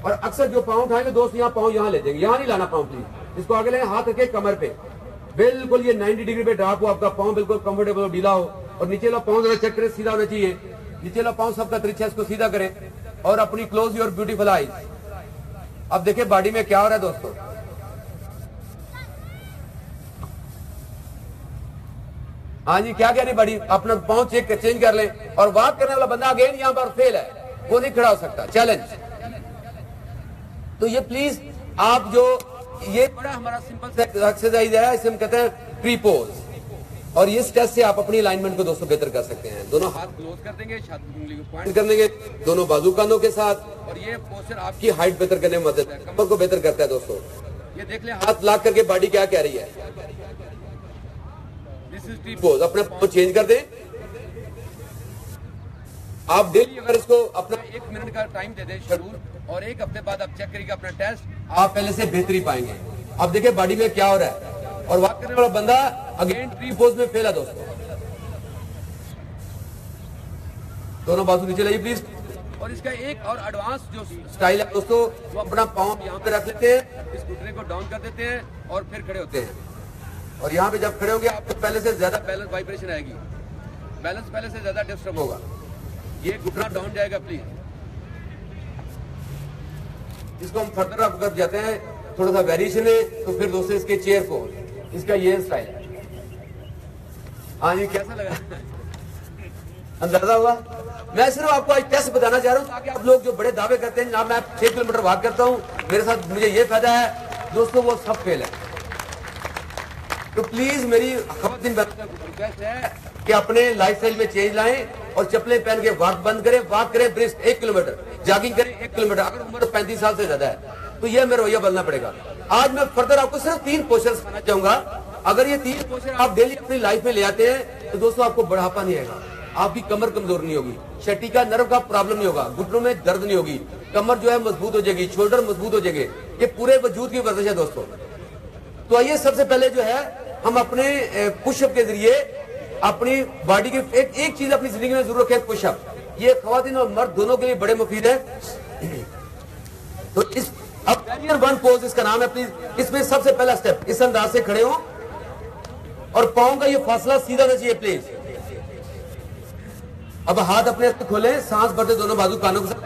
और अक्सर जो पाँव उठाएंगे दोस्त, यहाँ पाँव यहाँ ले जाएंगे, यहाँ नहीं लाना पाँव प्लीज। इसको आगे लेंगे, हाथ रखे कमर पे, बिल्कुल ये 90 डिग्री पे ड्रॉप हो, आपका पाँव बिल्कुल कंफर्टेबल हो, ढीला हो। और नीचे वाला पाँव जरा चेक करें, सीधा होना चाहिए। नीचे वाला पाँव सबका तिरछा, इसको सीधा करें, और अपनी क्लोज योर ब्यूटीफुल आईज। अब देखिए बॉडी में क्या हो रहा है दोस्तों। हाँ जी, क्या कह रही बॉडी? अपना पाँव चेंज कर लें। और वॉक करने वाला बंदा अगेन यहाँ पर फेल है, वो नहीं खड़ा हो सकता, चैलेंज। तो ये प्लीज आप जो ये बड़ा हमारा सिंपल एक्सरसाइज है, इसे हम कहते हैं प्री पोज, और इस टेस्ट से आप अपनी अलाइनमेंट को दोस्तों बेहतर कर सकते हैं। दोनों हाथ क्लोज कर देंगे, उंगली को पॉइंट कर देंगे, दोनों बाजू कानों के साथ, और ये पोस्चर आपकी हाइट बेहतर करने में मदद है, कमर को बेहतर करता है। दोस्तों ये देख लें, हाथ लाक करके बॉडी क्या कह रही है। This is pre pose. अपना पाँव चेंज कर दें। आप डेली अगर इसको अपना 1 मिनट का टाइम दे दें जरूर, और 1 हफ्ते बाद आप चेक करिएगा अपना टेस्ट, आप पहले से बेहतरी पाएंगे। अब देखिए बॉडी में क्या हो रहा है। और वॉक करने वाला बंदा अगेन ट्री पोज में फेल है दोस्तों। दोनों बाजू नीचे लाइए प्लीज। और इसका एक और एडवांस जो स्टाइल है दोस्तों, वो अपना पाँव यहाँ पे रख लेते हैं, इस घुटने को डाउन कर देते हैं, और फिर खड़े होते हैं। और यहाँ पे जब खड़े होंगे, आपको पहले से ज्यादा बैलेंस वाइब्रेशन आएगी, बैलेंस पहले से ज्यादा डिस्टर्ब होगा। ये घुटना डाउन जाएगा प्लीज। इसको हम फर्दर अप कर जाते हैं, थोड़ा सा वेरिएशन है, तो फिर दोस्तों इसके चेयर पोज, इसका ये स्टाइल है। हाँ जी, कैसा लगा? अंदाजा हुआ? मैं सिर्फ आपको आज टेस्ट बताना चाह रहा हूँ, ताकि आप लोग जो बड़े दावे करते हैं, जनाब मैं 6 किलोमीटर वॉक करता हूँ, मेरे साथ मुझे ये फायदा है, दोस्तों वो सब फेल है। तो प्लीज मेरी खवातीन रिक्वेस्ट है कि अपने लाइफस्टाइल में चेंज लाएं और चप्पलें पहन के वॉक बंद करें, वॉक करें ब्रिस्क 1 किलोमीटर, जॉगिंग करें 1 किलोमीटर। अगर उम्र 35 साल से ज्यादा है तो यह मेरा रवैया बदलना पड़ेगा। आज मैं फर्दर आपको सिर्फ 3 पोस्चर सिखाना चाहूंगा। अगर ये 3 पोस्चर आप डेली अपनी लाइफ में ले आते हैं तो दोस्तों आपको बुढ़ापा नहीं आएगा, आपकी कमर कमजोर नहीं होगी, शट्टिका नर्व का प्रॉब्लम नहीं होगा, घुटनों में दर्द नहीं होगी, कमर जो है मजबूत हो जाएगी, शोल्डर मजबूत हो जाएंगे। ये पूरे वजूद की वर्जिश है दोस्तों। तो आइए सबसे पहले जो है हम अपने पुशअप के जरिए अपनी बॉडी की एक चीज अपनी जिंदगी में जरूर रखें, पुशअप। ये खवातीन और मर्द दोनों के लिए बड़े मुफीद है। तो इस अब बैरियर 1 पोज इसका नाम है। प्लीज इसमें सबसे पहला स्टेप इस अंदाज से खड़े हो और पांव का ये फासला सीधा होना चाहिए प्लीज। अब हाथ अपने खोलें, सांस भरते दोनों बाजू कानों के साथ।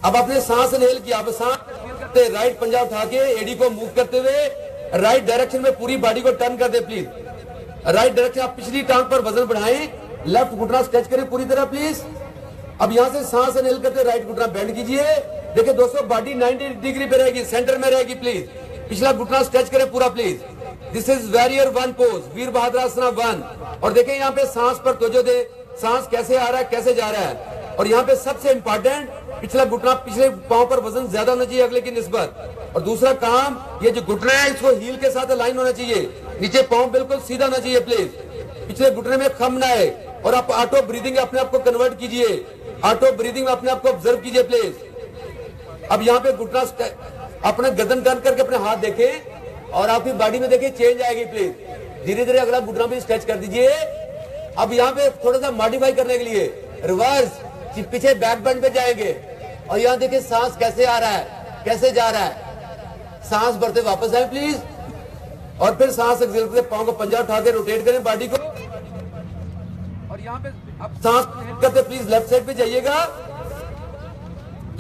अब आपने सांस इनहेल किया, अब सांस करते राइट पंजा उठा के एडी को मूव करते हुए राइट डायरेक्शन में पूरी बॉडी को टर्न कर दे प्लीज। राइट डायरेक्शन, आप पिछली टांग पर वजन बढ़ाएं, लेफ्ट घुटना स्ट्रेच करें पूरी तरह प्लीज। अब यहां से सांस इनहेल करते राइट घुटना बेंड कीजिए। देखिए दोस्तों बॉडी 90 डिग्री पे रहेगी, सेंटर में रहेगी प्लीज। पिछला घुटना स्ट्रेच करें पूरा please. This is warrior 1 pose, वीर बहादुर आसना 1। और देखें यहाँ पे सांस पर तवज्जो दे, सांस कैसे आ रहा है कैसे जा रहा है। और यहाँ पे सबसे इंपॉर्टेंट पिछला घुटना, पिछले पांव पर वजन ज्यादा होना चाहिए अगले की निस्बत। और दूसरा काम, ये जो घुटना है इसको हील के साथ अलाइन होना चाहिए, नीचे पांव बिल्कुल सीधा होना चाहिए प्लीज। पिछले घुटने में खम ना है। और आप ऑटो ब्रीदिंग अपने आप को कन्वर्ट कीजिए, ऑटो ब्रीदिंग में अपने आप को ऑब्जर्व कीजिए प्लीज। अब यहाँ पे घुटना अपना गर्दन टर्न करके अपने हाथ देखें और आपकी बॉडी में देखिए चेंज आएगी प्लीज। धीरे धीरे अगला घुटना भी स्ट्रेच कर दीजिए। अब यहाँ पे थोड़ा सा मॉडिफाई करने के लिए रिवर्स पीछे बैक बैंड पे जाएंगे और यहाँ देखिए सांस कैसे आ रहा है कैसे जा रहा है। सांस भरते वापस आए प्लीज और फिर सांस एक्सेल करते पांव को पंजा उठा के रोटेट करें बॉडी को। और यहाँ पे अब सांस करते प्लीज लेफ्ट साइड पे जाइएगा।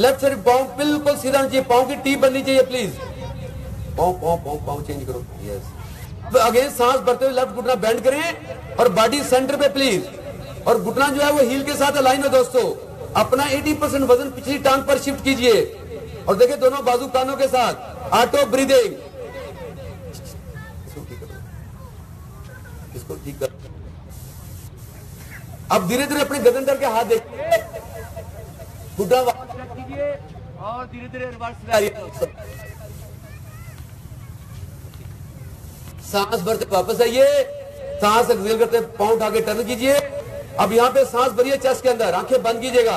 लेफ्ट साइड पांव बिल्कुल सीधा चाहिए, पांव की टीप बननी चाहिए प्लीज। पांव पांव पांव पांव चेंज करो, यस। अगेन सांस भरते हुए लेफ्ट घुटना बेंड करें और बॉडी सेंटर पे प्लीज। और घुटना जो है वो हील के साथ अलाइन हो दोस्तों। अपना 80% वजन पिछली टांग पर शिफ्ट कीजिए और देखिए दोनों बाजू कानों के साथ ऑटो ब्रीदिंग। इसको ठीक कर। अब धीरे धीरे अपने गर्दन करके हाथ देखिए, घुटना वापस कीजिए और धीरे धीरे रिवर्स आइए। सांस भरते वापस आइए, सांस एक्सेल करते पांव उठा के टर्न कीजिए। अब यहाँ पे सांस भरिए चेस्ट के अंदर, आंखें बंद कीजिएगा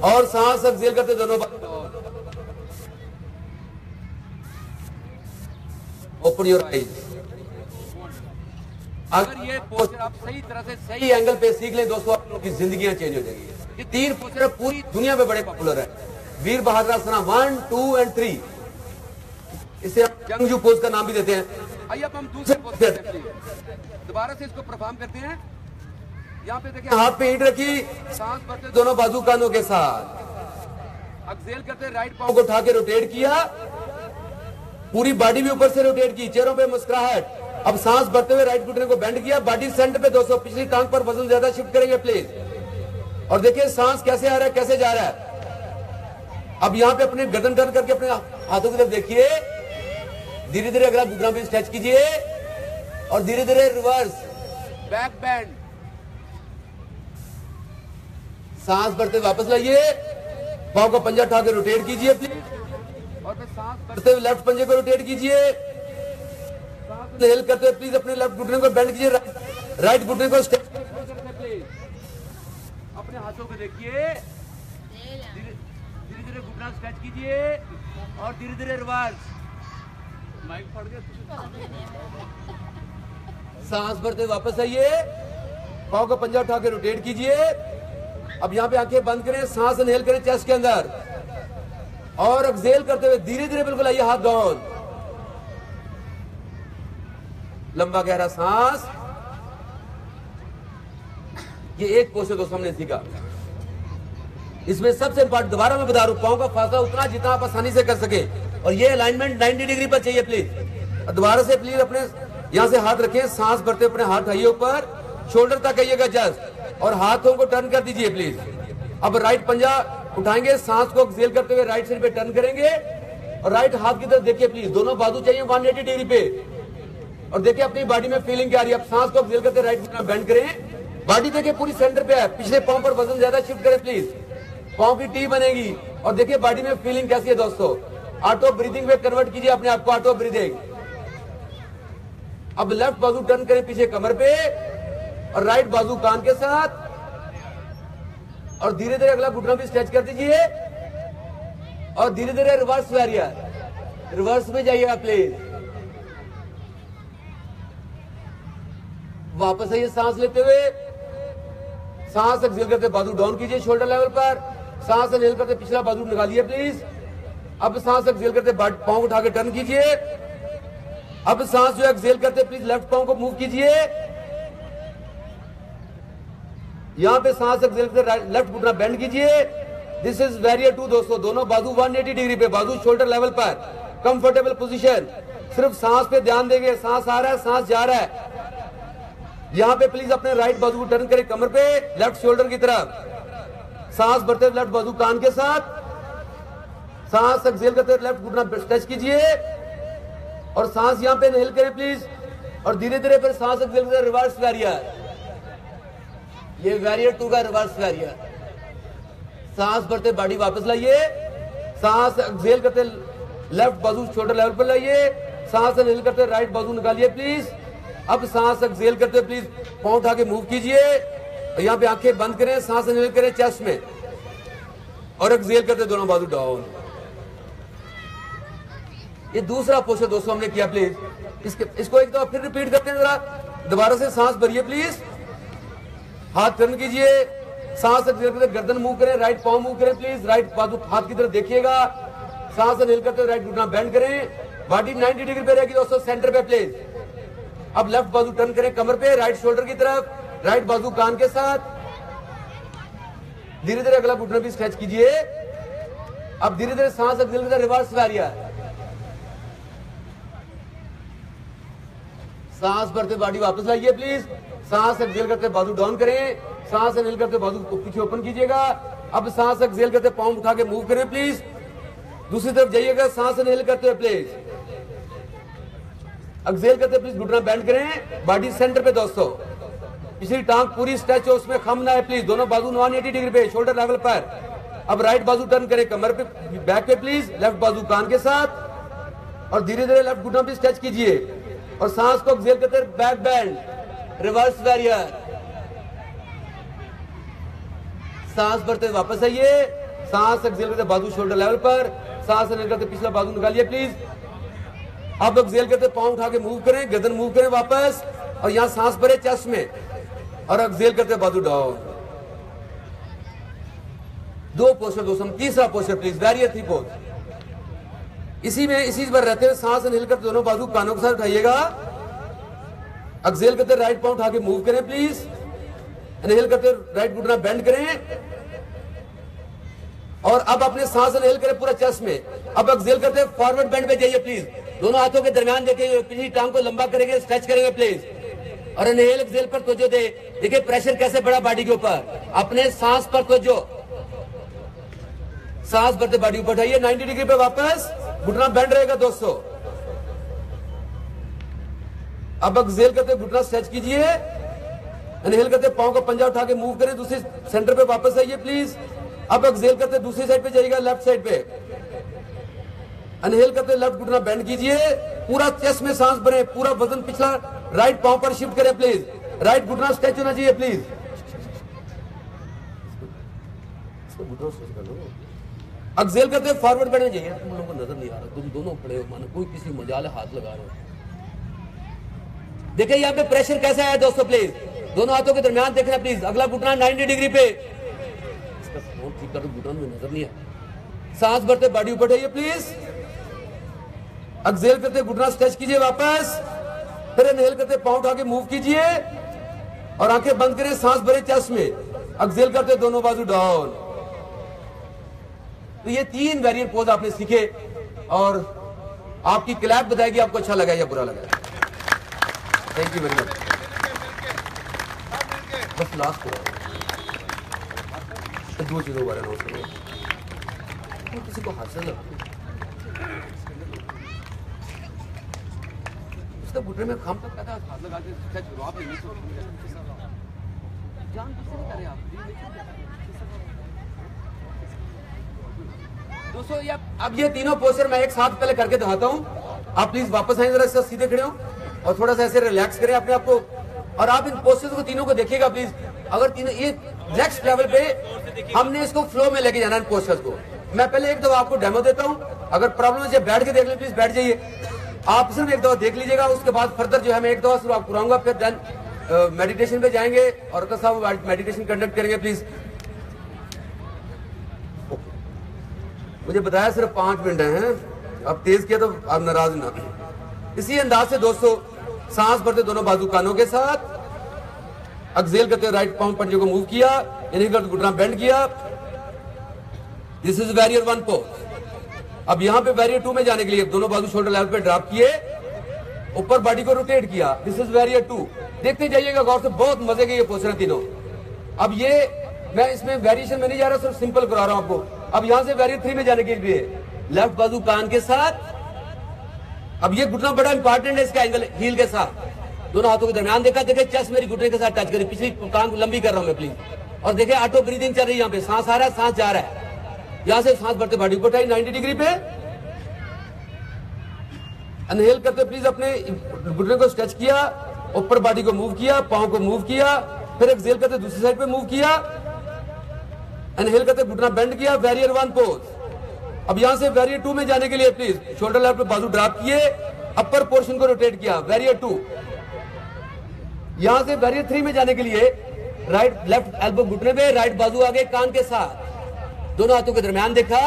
और सांस एक्सेल करते दोनों ओपन योर आईज। अगर ये पोस्चर आप सही तरह से सही एंगल पे सीख लें दोस्तों, आप लोगों की जिंदगियां चेंज हो जाएगी। ये 3 पोस्चर पूरी दुनिया में बड़े पॉपुलर है। वीर बहादुर आसना 1, 2 एंड 3। इसे आप जंगजू पोज का नाम भी देते हैं। आइए अब हम दूसरे पोज करते हैं, दोबारा से इसको परफॉर्म करते हैं। यहाँ पे देखिए हाथ पे ईंट रखी, सांस भरते दोनों बाजू कानों के साथ एक्सेल करते राइट पांव को उठा के रोटेट किया, पूरी बॉडी भी ऊपर से रोटेट की, चेहरों पे मुस्कुराहट। अब सांस भरते हुए राइट घुटने को बेंड किया, बॉडी सेंटर पे दोस्तों, पिछली टांग पर वजन ज्यादा शिफ्ट करेंगे प्लीज। और देखिए सांस कैसे आ रहा है कैसे जा रहा है। अब यहाँ पे अपने गर्दन टर्न करके अपने हाथों की तरफ देखिए, धीरे धीरे अगला घुटना भी स्ट्रेच कीजिए और धीरे धीरे रिवर्स बैक बैंड। सांस भरते वापस लाइए, पांव का पंजा उठा के रोटेट कीजिए प्लीज और फिर सांस भरते हुए लेफ्ट पंजे को रोटेट कीजिए। सांस इनहेल करते हुए प्लीज अपने लेफ्ट घुटने को बेंड कीजिए, राइट घुटने को स्ट्रेच प्लीज। अपने हाथों को देखिए, धीरे धीरे घुटना स्ट्रेच कीजिए और धीरे धीरे रिवर्स। माइक फट गया। सांस भरते वापस आइए, पांव का पंजा उठा के रोटेट कीजिए। अब यहाँ पे आंखें बंद करें, सांस इनहेल करें चेस्ट के अंदर और एक्सेल करते हुए धीरे धीरे बिल्कुल आइए हाथ डाउन। लंबा गहरा सांस। ये एक पोस्चर दोस्तों हमने सीखा। इसमें सबसे इंपॉर्टेंट दोबारा मैं बता रहा हूं, पांव का फासला उतना जितना आप आसानी से कर सके और ये अलाइनमेंट 90 डिग्री पर चाहिए प्लीज। दोबारा से प्लीज अपने यहां से हाथ रखें, सांस भरते अपने हाथ उठाइए ऊपर, शोल्डर तक आइएगा जस्ट और हाथों को टर्न कर दीजिए प्लीज। अब राइट पंजा उठाएंगे, सांस को एक्सेल करते हुए राइट साइड पे टर्न करेंगे और राइट हाथ की तरफ देखिए प्लीज, दोनों बाजू चाहिए 180 डिग्री पे, और देखिए अपनी बॉडी में फीलिंग क्या आ रही है। अब सांस को एक्सेल करते राइट घुटना बेंड करें, बॉडी देखिए पूरी सेंटर पे है, पिछले पांव पर वजन ज्यादा शिफ्ट करें प्लीज, पांव की टी बनेगी, और देखिए बॉडी में फीलिंग कैसी है दोस्तों। ऑटो ब्रीदिंग में कन्वर्ट कीजिए अपने आप को, ऑटो ब्रीदिंग। अब लेफ्ट बाजू टर्न करें पीछे कमर पे, और राइट बाजू कान के साथ, और धीरे धीरे अगला घुटना भी स्ट्रेच कर दीजिए, और धीरे धीरे रिवर्स वेरियर, रिवर्स में जाइएगा प्लीज। वापस आइए सांस लेते हुए, सांस एक्सेल करते बाजू डाउन कीजिए शोल्डर लेवल पर, सांस एक्सेल करते पिछला बाजू निकालिए प्लीज। अब सांस एक्सेल करते पांव उठा के टर्न कीजिए। अब सांस जो एक्सेल करते प्लीज लेफ्ट पांव को मूव कीजिए, यहां पे सांस एक्सेल करते लेफ्ट घुटना बेंड कीजिए। दिस इज वेरियर 2 दोस्तों, दोनों बाजू 180 डिग्री पे, बाजू शोल्डर लेवल पर, कंफर्टेबल पोजीशन। सिर्फ सांस पे ध्यान देंगे, सांस आ रहा है, सांस जा रहा है। यहां पे प्लीज अपने राइट बाजू को टर्न करें कमर पे, लेफ्ट शोल्डर की तरफ, सांस भरते हुए लेफ्ट बाजू कान के साथ, सांस एक्सेल करते हुए लेफ्ट घुटना स्ट्रेच कीजिए, और सांस यहां पे इनहेल करें प्लीज, और धीरे धीरे फिर सांस एक्सेल करते रिवर्स वेरियर, ये वेरियर 2 का रिवर्स वेरियर। सांस भरते बॉडी वापस लाइए, सांस एक्सेल करते लेफ्ट बाजू शोल्डर लेवल पर लाइए, सांस इनहेल करते राइट बाजू निकालिए प्लीज। अब सांस एक्सेल करते प्लीज पांव उठा के मूव कीजिए, और यहां पे आंखें बंद करें, सांस इनहेल करें चेस्ट में, और एक्सेल करते दोनों बाजू डाउन। ये दूसरा पोस्चर दोस्तों हमने किया प्लीज, इसको एक दफा फिर रिपीट करते हैं जरा, दोबारा से सांस भरिए प्लीज, हाथ टर्न कीजिए, सांस एक्सेल करते गर्दन मूव करें, राइट पांव मूव करें प्लीज, राइट बाजू हाथ की तरफ देखिएगा, सांस इनहेल करते राइट घुटना बेंड करें, बॉडी 90 डिग्री पे रहेगी दोस्तों, सेंटर पे प्लीज। अब लेफ्ट बाजू टर्न करें कमर पे, राइट शोल्डर की तरफ, राइट बाजू कान के साथ, धीरे धीरे अगला घुटना भी स्ट्रेच कीजिए। अब धीरे धीरे सांस एक्सेल करते रिवर्स वेरियर, सांस भरते बॉडी वापस लाइए प्लीज, सांस एक्सेल करते बाजू डाउन करें, सांस इनहेल करते बाजू को पीछे ओपन कीजिएगा। अब सांस एक्सेल करते पांव उठा के मूव करें प्लीज, दूसरी तरफ जाइएगा, सांस इनहेल करते हुए प्लीज, एक्सेल करते प्लीज घुटना बेंड करें, बॉडी सेंटर पे दोस्तों, पिछली टांग पूरी स्ट्रेच हो, उसमें खम ना है प्लीज, दोनों बाजू 180 डिग्री पे शोल्डर लेवल पर। अब राइट बाजू टर्न करें कमर पे, बैक पे प्लीज, लेफ्ट बाजू कान के साथ, और धीरे धीरे लेफ्ट घुटना भी स्ट्रेच कीजिए, और सांस को एक्सेल करते बैक बेंड, रिवर्स वेरियर, सांस भरते वापस आइए, सांस एक्सेल करते बाजू शोल्डर लेवल पर, सांस इनहेल करते पिछला बाजू निकालिए प्लीज। अब एक्सेल करते पांव उठा के मूव करें, गर्दन मूव करें वापस, और यहां सांस भरे चेस्ट में, और एक्सेल करते बाजू डाउन। 2 पोस्चर दोस्तों, तीसरा पोस्चर प्लीज, वेरियर 3 पोज। इसी पर रहते हुए सांस इनहेल करते दोनों बाजू कानों के साथ उठाइएगा, एक्सेल करते राइट पांव उठा के मूव करें प्लीज, इनहेल करते राइट घुटना बेंड करें, और अब अपने सांस इनहेल करें पूरा चेस्ट में। अब एक्सेल करते फॉरवर्ड बेंड पे जाइए प्लीज, दोनों हाथों के दरमियान देखिए, पिछली टांग को लंबा करेंगे, स्ट्रेच करेंगे प्लीज, और इनहेल एक्सेल पर तवज्जो दे, देखिए प्रेशर कैसे बढ़ा बॉडी के ऊपर, अपने सांस पर तवज्जो, सांस भरते बॉडी ऊपर उठाइए 90 डिग्री पे वापस, घुटना बेंड रहेगा दोस्तों। अब एक्सेल करते घुटना स्ट्रेच कीजिए, इनहेल करते पांव का पंजा उठा के मूव करें, दूसरे सेंटर पे वापस आइए प्लीज। अब एक्सेल करते दूसरी साइड पे जाइएगा, लेफ्ट साइड पे, इनहेल करते लेफ्ट घुटना बेंड कीजिए, पूरा चेस्ट में सांस भरें, पूरा वजन पिछला राइट पांव पर शिफ्ट करें प्लीज, राइट घुटना स्ट्रेच होना चाहिए प्लीज। एक्सेल करते फॉरवर्ड बेंड में जाइए, तुम लोगों को नजर नहीं आ रहा, तुम दोनों खड़े हो मानो कोई किसी मजाल हाथ लगा रहे हो। देखिए यहाँ पे प्रेशर कैसा है दोस्तों, प्लीज दोनों हाथों के दरमियान देखना प्लीज, अगला घुटना 90 डिग्री पे, इसका ठीक कर, घुटना में नजर नहीं है। सांस भरते बॉडी ऊपर उठाइए प्लीज, एक्सेल करते घुटना स्ट्रेच कीजिए वापस, फिर इनहेल करते पांव उठा के मूव कीजिए, और आंखें बंद करें, सांस भरे चेस्ट में, एक्सेल करते दोनों बाजू डाउन। तो ये 3 वेरियर पोज आपने सीखे, और आपकी क्लैप बताएगी आपको अच्छा लगा या बुरा लगा। Thank you very much. बस लास्ट हो 2 चीजों बारे में किसी को हाथ से लगा उसका घुटने में खम तक कहता हाथ लगा के क्या करो आप नहीं सोच जान कुछ नहीं करे आप। दोस्तों ये अब ये तीनों पोस्चर मैं एक साथ पहले करके दिखाता हूँ। आप प्लीज वापस आए, जरा इससे सीधे खड़े हो और थोड़ा सा ऐसे रिलैक्स करें अपने आप को, और आप इन पोस्चर्स को तीनों को देखिएगा प्लीज। अगर तीनों ये नेक्स्ट लेवल पे हमने इसको फ्लो में लेके जाना है पोस्चर्स को। मैं पहले एक दफा आपको डेमो देता हूँ, अगर प्रॉब्लम है बैठ के देख ले प्लीज, बैठ जाइए आप, सिर्फ एक दफा देख लीजिएगा। उसके बाद फर्दर जो है मैं एक दफा शुरू आपको कराऊंगा, फिर देन मेडिटेशन पे जाएंगे और साहब मेडिटेशन कंडक्ट करेंगे प्लीज। मुझे बताया सिर्फ 5 मिनट हैं, अब तेज किया तो आप नाराज ना। इसी अंदाज से दोस्तों सांस भरते दोनों बाजू कानों के साथ, एक्सेल करते राइट पाउंड पंजे को मूव किया, इनहेल करते घुटना बेंड किया। This is warrior 1 pose. अब यहां पे वैरियर 2 में जाने के लिए दोनों बाजू शोल्डर लेवल पे ड्रॉप किए, ऊपर बॉडी को रोटेट किया। This is warrior 2। देखते जाइएगा गौर से, बहुत मजे के ये पोस्चर तीनों। अब ये मैं इसमें वेरिएशन में नहीं जा रहा, सिर्फ सिंपल करा रहा हूं आपको। अब यहां से वैरियर 3 में जाने के लिए लेफ्ट बाजू कान के साथ। अब ये घुटना बड़ा इंपॉर्टेंट है, इसका एंगल हील के साथ, दोनों हाथों के दरमियान देखा, देखे चेस्ट मेरी घुटने के साथ टच करी, पिछली कान को लंबी कर रहा हूं मैं प्लीज। और देखे ऑटो ब्रीदिंग चल रही है, यहाँ पे सांस आ रहा है, सांस जा रहा है। यहां से सांस भरते बॉडी को उठाई 90 डिग्री पे, इनहेल करते प्लीज अपने घुटने को स्ट्रेच किया, ऊपर बॉडी को मूव किया, पांव को मूव किया, फिर एक्सेल करते दूसरी साइड पे मूव किया, इनहेल करते घुटना बेंड किया, वैरियर 1 पोज। अब यहां से वैरियर 2 में जाने के लिए प्लीज शोल्डर लेवल पे बाजू ड्रॉप किए, अपर पोर्शन को रोटेट किया, वैरियर 2। यहां से वैरियर 3 में जाने के लिए राइट लेफ्ट एल्बो घुटने पे, राइट बाजू आगे कान के साथ, दोनों हाथों के दरमियान देखा।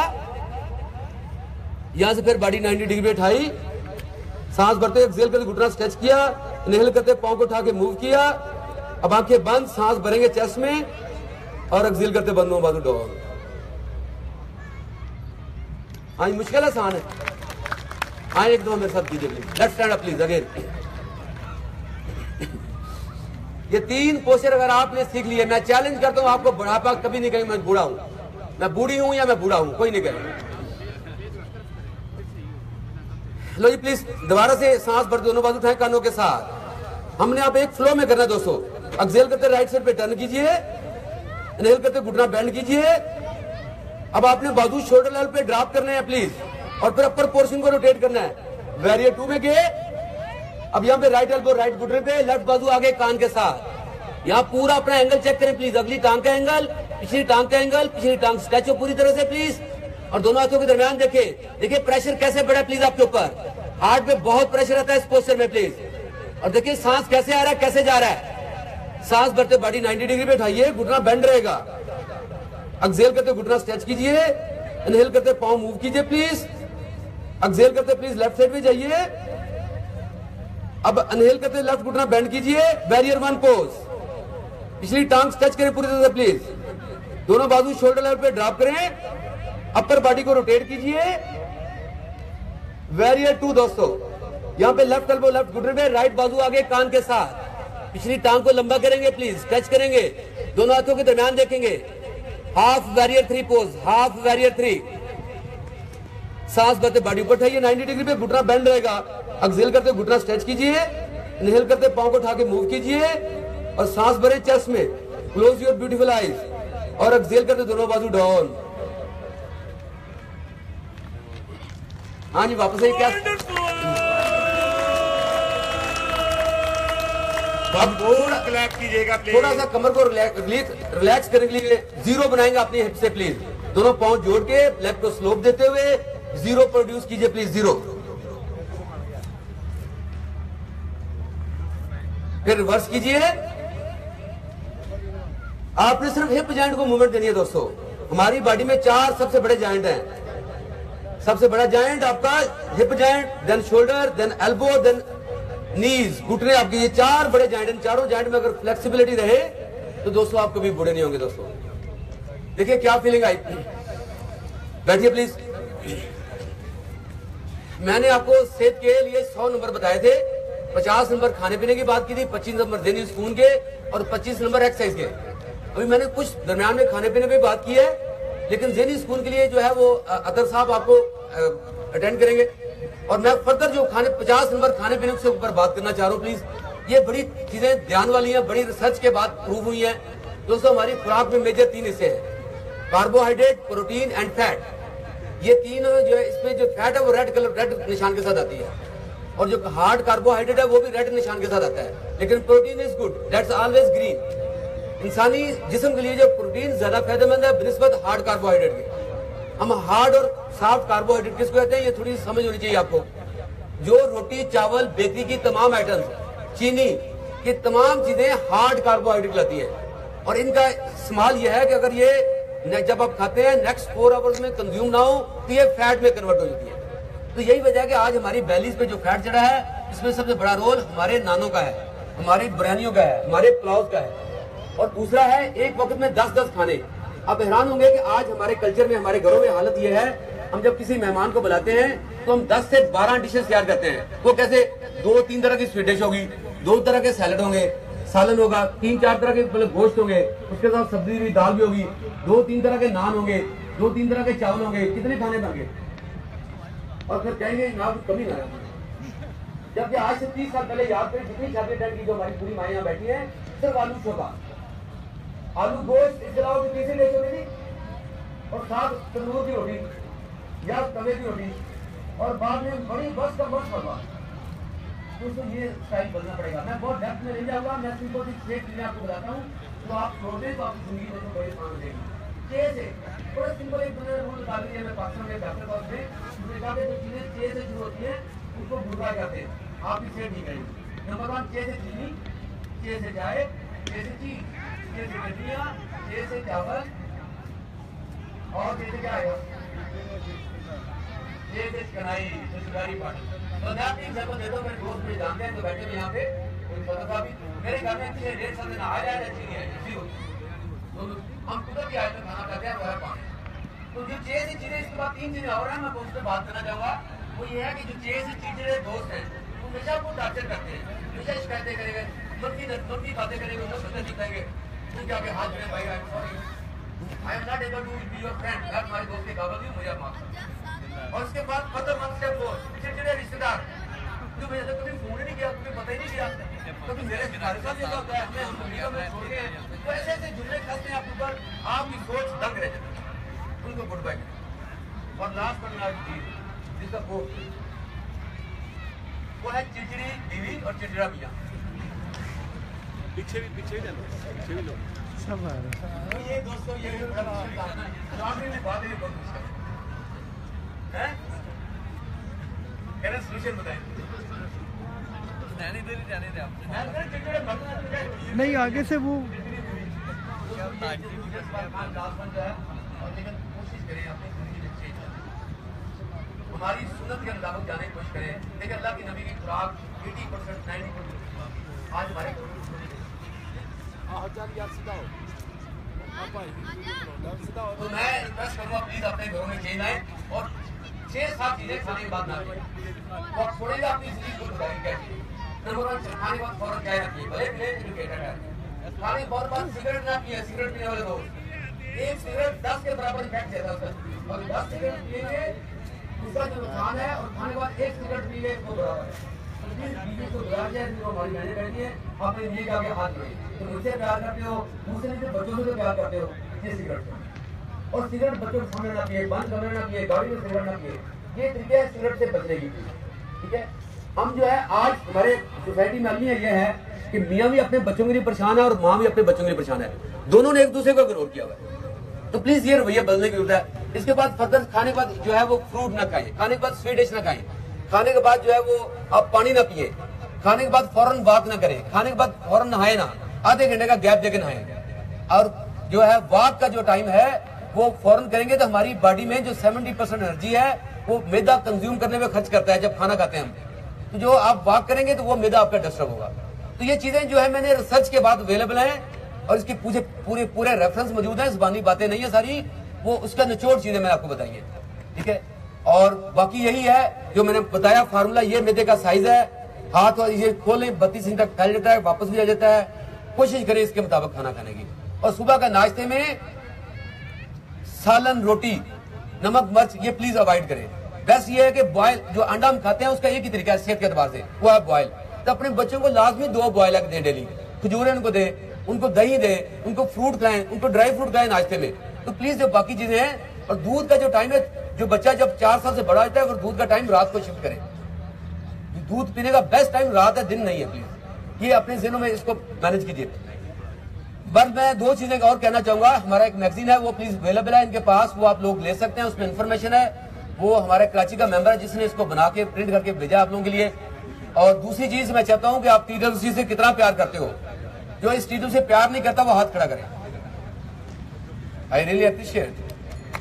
यहां से फिर बॉडी 90 डिग्री पे उठाई, सांस भरते एक्सेल करते घुटना स्ट्रेच किया, इनहेल करते पांव को उठा के मूव किया। अब आंखें बंद, सांस भरेंगे चेस्ट में और एक्सेल करते बंद बाजू डाउन। हाँ मुश्किल आसान है। हाँ एक दो मेरे साथ कीजिए please, left stand up please again. ये 3 पोस्चर अगर आपने सीख लिए, मैं चैलेंज करता हूं आपको, बुढ़ापा कभी नहीं कहेंगे मैं बूढ़ा हूं, मैं बूढ़ी हूं या मैं बूढ़ा हूं, कोई नहीं कहेगा। लो जी प्लीज दोबारा से सांस भर, दोनों बाजू उठाएं कानों के साथ। हमने आप एक फ्लो में करना है दोस्तों। एक्सेल करते राइट साइड पे टर्न कीजिए, इनहेल करते घुटना बेंड कीजिए। अब आपने बाजू शोल्डर लेवल पे ड्रॉप करने हैं प्लीज, और फिर अपर पोर्शन को रोटेट करना है। वैरियर 2 में गए, अब यहाँ पे राइट एल्बो राइट घुटने पे, लेफ्ट बाजू आगे कान के साथ। यहाँ पूरा अपना एंगल चेक करें प्लीज, अगली टांग का एंगल, पिछली टांग का एंगल, पिछली टांग स्ट्रेच हो पूरी तरह से प्लीज, और दोनों हाथों के दरमियान देखे। देखिए प्रेशर कैसे बढ़ा प्लीज आपके ऊपर, हार्ट पे बहुत प्रेशर आता है इस पोस्चर में प्लीज। और देखिए सांस कैसे आ रहा है, कैसे जा रहा है। सांस भरते बॉडी 90 डिग्री पे उठाइए, घुटना बेंड रहेगा। एक्सेल करते घुटना स्ट्रेच कीजिए, इनहेल करते पांव मूव कीजिए प्लीज। एक्सेल करते प्लीज लेफ्ट साइड पे जाइए। अब इनहेल करते लेफ्ट घुटना बेंड कीजिए, वैरियर 1 पोज। पिछली टांग स्ट्रेच करें पूरी तरह से प्लीज, दोनों बाजू शोल्डर लेवल पे ड्रॉप करें, अपर बॉडी को रोटेट कीजिए। वैरियर 2 दोस्तों, यहां पे लेफ्ट एल्बो लेफ्ट घुटने पे, राइट बाजू आगे कान के साथ, पिछली टांग को लंबा करेंगे प्लीज, स्ट्रेच करेंगे, दोनों हाथों के दरमियान देखेंगे। Half warrior 3 pose, half warrior 3। सांस भरते बॉडी ऊपर उठाइए 90 डिग्री पे, घुटना बेंड रहेगा। एक्सेल करते घुटना स्ट्रेच कीजिए, इनहेल करते पांव को उठा के मूव कीजिए, और सांस भरे चेस्ट में, क्लोज योर ब्यूटीफुल आईज, और एक्सेल करते दोनों बाजू डाउन। हाँ जी वापस आइए। क्या अब क्लैप कीजिएगा प्लीज। थोड़ा सा कमर को रिलैक्स करने के लिए जीरो बनाएंगे अपनी हिप से प्लीज, दोनों पांव जोड़ के लेफ्ट को स्लोप देते हुए जीरो प्रोड्यूस कीजिए प्लीज, जीरो। फिर रिवर्स कीजिए। आपने सिर्फ हिप जॉइंट को मूवमेंट देनी है दोस्तों। हमारी बॉडी में 4 सबसे बड़े जॉइंट हैं। सबसे बड़ा जॉइंट आपका hip joint, then shoulder, then elbow, then knees, घुटने आपके, ये 4 बड़े जॉइंट। इन चारों जॉइंट में अगर फ्लेक्सिबिलिटी रहे तो दोस्तों आप कभी बूढ़े नहीं होंगे दोस्तों। देखिए क्या फीलिंग आई। बैठिए प्लीज। मैंने आपको सेहत के लिए 100 नंबर बताए थे। 50 नंबर खाने पीने की बात की थी, 25 नंबर दैनिक सुकून के, और 25 नंबर एक्सरसाइज के। अभी मैंने कुछ दरमियान में खाने पीने पे बात की है, लेकिन ज़हनी सुकून के लिए जो है वो अतर साहब आपको अटेंड करेंगे। और मैं फर्दर जो 50 नंबर खाने पीने के ऊपर बात करना चाह रहा हूँ प्लीज। ये बड़ी चीजें ध्यान वाली हैं, बड़ी रिसर्च के बाद प्रूव हुई है। दोस्तों हमारी खुराक में मेजर 3 हिस्से हैं, कार्बोहाइड्रेट, प्रोटीन एंड फैट। ये 3 जो है, इसमें जो फैट है वो रेड निशान के साथ आती है, और जो हार्ड कार्बोहाइड्रेट है वो भी रेड निशान के साथ आता है। लेकिन protein is good, that's always green. इंसानी जिस्म के लिए जो प्रोटीन ज्यादा फायदेमंद है बनिस्बत हार्ड कार्बोहाइड्रेट के। हम हार्ड और सॉफ्ट कार्बोहाइड्रेट किसको कहते हैं, ये थोड़ी समझ होनी चाहिए आपको। जो रोटी, चावल, बेकरी की तमाम आइटम्स, चीनी की तमाम चीजें हार्ड कार्बोहाइड्रेट लाती है, और इनका इस्तेमाल यह है कि अगर ये जब आप खाते हैं नेक्स्ट 4 आवर्स में कंज्यूम ना हो तो ये फैट में कन्वर्ट हो जाती है। तो यही वजह है कि आज हमारी बैलीज पे जो फैट चढ़ा है, इसमें सबसे बड़ा रोल हमारे नानों का है, हमारी बिरयानियों का है, हमारे पुलाव का है। और दूसरा है एक वक्त में 10-10 खाने। आप हैरान होंगे कि आज हमारे कल्चर में, हमारे घरों में हालत यह है, हम जब किसी मेहमान को बुलाते हैं तो हम 10 से 12 डिशेस तैयार करते हैं। वो कैसे? 2-3 तरह की स्वीट डिश होगी, 2 तरह के सैलड होंगे, सालन होगा, 3-4 तरह के मतलब गोश्त होंगे, उसके साथ सब्जी भी, दाल भी होगी, 2-3 तरह के नान होंगे, 2-3 तरह के चावल होंगे। कितने खाने बन गए? और फिर कहेंगे ना कमी ना। जबकि आज से 30 साल पहले याद करें जितनी शादी अटेंड की जो हमारी पूरी माएँ यहाँ बैठी है, सिर्फ आलू चोखा, आलू गोश्त, इसके अलावा भी तीसरी डिश होती थी, और साथ तंदूर की रोटी या तवे की रोटी, और बाद में बड़ी बस का बस करवा। दोस्तों ये स्टाइल बदलना पड़ेगा। मैं बहुत डेप्थ में नहीं जाऊंगा, मैं सिंपल स्ट्रेट चीजें आपको बताता हूँ, तो आप छोड़े तो आपकी जिंदगी में बड़े काम देगी। से बड़ा सिंपल एक दूसरे रूल निकाल दिया मैं पाकिस्तान के डॉक्टर पास में, जो चीजें से शुरू होती है उसको बुरा करते हैं। आप इसे नहीं करेंगे। नंबर 1 चे से चीनी, चे से चाय, चे से चीज, चे से गड्डियाँ, चे से चावल, और चे से क्या आएगा? चे से कढ़ाई, सुधारी पानी। तो मैं आपको एग्जाम्पल देता हूँ, मेरे दोस्त मुझे जानते हैं तो बैठे हैं यहाँ पे, मेरे घर में 1.5 दिन आ जाए चीनी है, हम कुछ भी आइटम खाना खाते हैं, वह पानी। तो जो चेज से चीजें, इसके बाद 3 चीजें और हैं, मैं उस पर बात करना चाहूंगा। वो ये है कि जो चेज से चीजें दोस्त हैं वो हमेशा आपको टार्चर करते हैं, हमेशा शिकायतें करेंगे, लंबी बातें करेंगे, उसमें दिखाएंगे तो क्या हाथ में भाई I am sorry, I am not able to be your friend, मैं तुम्हारे दोस्त के काबिल हूँ, मुझे माफ कर। और उसके बाद फर्दर 1 स्टेप 4 चिड़चिड़े रिश्तेदार, जो मेरे से कभी फोन ही नहीं किया, तुम्हें पता ही नहीं किया, कभी मेरे हमारे साथ नहीं होता है, हमें हम दुनिया में छोड़ के, तो ऐसे ऐसे जुमले कसते हैं आपके ऊपर, आपकी सोच दंग रह जाती है, उनको गुड बाय करें। और लास्ट बट नॉट लीस्ट, जिसका वो है चिड़चिड़ी बीवी और चिड़चिड़ा मियां। पीछे भी लो सब आ रहा है। ये दोस्तों ये आखिरी में बात है, बहुत मुश्किल है, कहना सोल्यूशन बताएं। जाने दे आप नहीं, आगे से वो लेकिन कोशिश करें अपनी जिंदगी में चेंज करने, हमारी सुन्नत के मुताबिक जाने की कोशिश करें। लेकिन अल्लाह की नबी की खुराक 80% 90% आज हमारे तो मैं रिक्वेस्ट करूँगा प्लीज अपने घरों में चेंज आए और 6-7 चीजें खाने के बाद ना और छोड़ेगा अपनी जिंदगी को बताएंगे क्या चीज। नंबर 1 खाने के बाद फौरन चाय रखिए, भले एजुकेटेड है, खाने के बाद सिगरेट ना पिए, सिगरेट पीने वाले लोग, एक सिगरेट 10 के बराबर इफेक्ट देता है उसका, और 10 सिगरेट पिएंगे उसका जो नुकसान है, और खाने के बाद 1 सिगरेट पिएंगे वो बराबर है। बीवी को बुला जाए, हमारी बहनें कहती है आपने ये क्या हाथ में, तो मुझसे प्यार करते हो, मुझसे नहीं बच्चों से तो प्यार करते हो, ये सिगरेट और सिगरेट बच्चों के सामने ना पिए, बंद कमरे ना पिए, गाड़ी में सिगरेट ना पिए, ये तरीके है सिगरेट से बचने की। ठीक है, हम जो है आज हमारे सोसाइटी में अलमिया ये है कि मियाँ भी अपने बच्चों के लिए परेशान है और माँ भी अपने बच्चों के लिए परेशान है, दोनों ने एक दूसरे को इग्नोर किया हुआ है। तो प्लीज ये रवैया बदलने की जरूरत है। इसके बाद फर्दर खाने के बाद जो है वो फ्रूट ना खाएं, खाने के बाद स्वीट डिश ना खाएं, खाने के बाद जो है वो आप पानी ना पिए, खाने के बाद फौरन वॉक ना करें, खाने के बाद फौरन नहाए ना, आधे घंटे का गैप देके नहाएं। और जो है वॉक का जो टाइम है वो फौरन करेंगे तो हमारी बॉडी में जो 70% एनर्जी है वो मैदा कंज्यूम करने में खर्च करता है जब खाना खाते हैं हम, तो जो आप वॉक करेंगे तो वो मैदा आपका डिस्टर्ब होगा। तो ये चीजें जो है मैंने रिसर्च के बाद अवेलेबल हैं और इसके पूरे रेफरेंस मौजूद है, जुबानी बातें नहीं है सारी, वो उसका निचोड़ चीजें मैंने आपको बताई है। ठीक है, और बाकी यही है जो मैंने बताया फार्मूला, ये मैदे का साइज है, हाथ और ये खोलें 32 इंच तक फैल जाता है, वापस भी आ जाता है। कोशिश करें इसके मुताबिक खाना खाने की। और सुबह का नाश्ते में सालन, रोटी, नमक, मिर्च ये प्लीज अवॉइड करें। बेस्ट ये है कि बॉयल जो अंडा हम खाते हैं उसका एक ही तरीका है सेहत के एतबार से, वो है बॉयल। तो अपने बच्चों को लाजमी 2 बॉयल एग दें डेली, खजूरें उनको दें, उनको दही दें, उनको फ्रूट खिलाएं, उनको ड्राई फ्रूट खिलाएं नाश्ते में। तो प्लीज जो बाकी चीजें हैं, और दूध का जो टाइम है, जो बच्चा जब 4 साल से बड़ा होता है, फिर दूध का टाइम रात को शिफ्ट करें। दूध पीने का बेस्ट टाइम रात है, दिन नहीं है। प्लीज ये अपने ज़हनों में इसको मैनेज कीजिए। बस मैं 2 चीजें और कहना चाहूंगा। हमारा एक मैगजीन है, वो प्लीज अवेलेबल है इनके पास, वो आप लोग ले सकते हैं। उसमें इन्फॉर्मेशन है, वो हमारे कराची का मेंबर है जिसने इसको बना के प्रिंट करके भेजा आप लोगों के लिए। और दूसरी चीज मैं चाहता हूं कि आप TWC से कितना प्यार करते हो। जो इस TWC से प्यार नहीं करता वो हाथ खड़ा करे। I really appreciate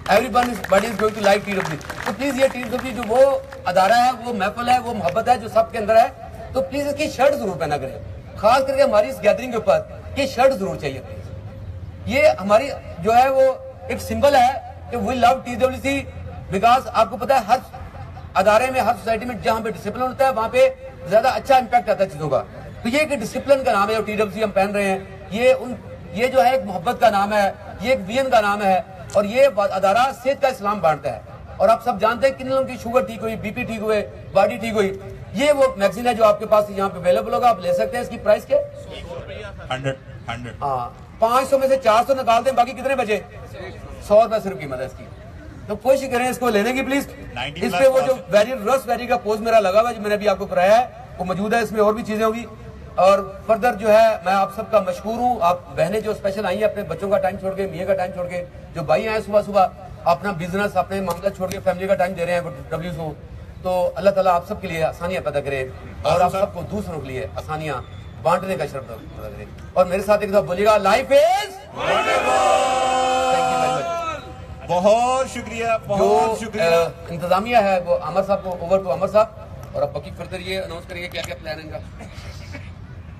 everybody is going to like TWC। तो प्लीज ये TWC जो वो अदारा है, वो महफिल है, वो मोहब्बत है जो सबके अंदर है, तो प्लीज इसकी शर्ट जरूर पहना करें। खास करके हमारी इस गैदरिंग के ऊपर ये शर्ट जरूर चाहिए प्लीज। ये हमारी जो है वो एक सिंबल है कि वी लव TWC बिकॉज आपको पता है हर अदारे में, हर सोसाइटी में जहां पे डिसिप्लिन होता है वहां पे ज्यादा अच्छा इम्पैक्ट आता है चीजों का। तो ये एक डिसिप्लिन का नाम है जो TWC हम पहन रहे हैं। ये जो है एक मोहब्बत का नाम है, ये एक विजन का नाम है, और ये अदारा सेहत का इस्लाम बांटता है। और आप सब जानते हैं किन लोगों की शुगर ठीक हुई, BP ठीक हुए, बॉडी ठीक हुई। ये वो मैगजीन है जो आपके पास यहाँ पे अवेलेबल होगा, आप ले सकते हैं। इसकी प्राइस क्या? 100। हाँ, 500 में से 400 निकाल दें, बाकी कितने बचे? 100 रुपए सिर्फ कीमत है इसकी। तो कोशिश करें इसको लेने की प्लीज। इस पे वो जो रस वेरी का पोस्ट मेरा लगा हुआ है, जो मैंने अभी आपको कराया है, वो मौजूद है। इसमें और भी चीजें होगी। और फर्दर जो है मैं आप सबका मशकूर हूँ। आप बहनें जो स्पेशल आई हैं अपने बच्चों का टाइम छोड़ के, मियाँ का टाइम छोड़ के, जो भाई आए सुबह सुबह अपना बिजनेस, अपने मामला छोड़ के फैमिली का टाइम दे रहे हैं TWC को। तो अल्लाह ताला आप सबके लिए आसानियां पैदा करे और आप सबको दूसरों के लिए आसानियां बांटने का शर्त पैदा करे। और मेरे साथ एक दफा बोलिएगा, लाइफ इज बहुत शुक्रिया, बहुत शुक्रिया। इंतजामिया है वो अमर साहब को, ओवर टू अमर साहब। और अब बाकी फिर ये अनाउंस करेंगे क्या क्या प्लान है इनका।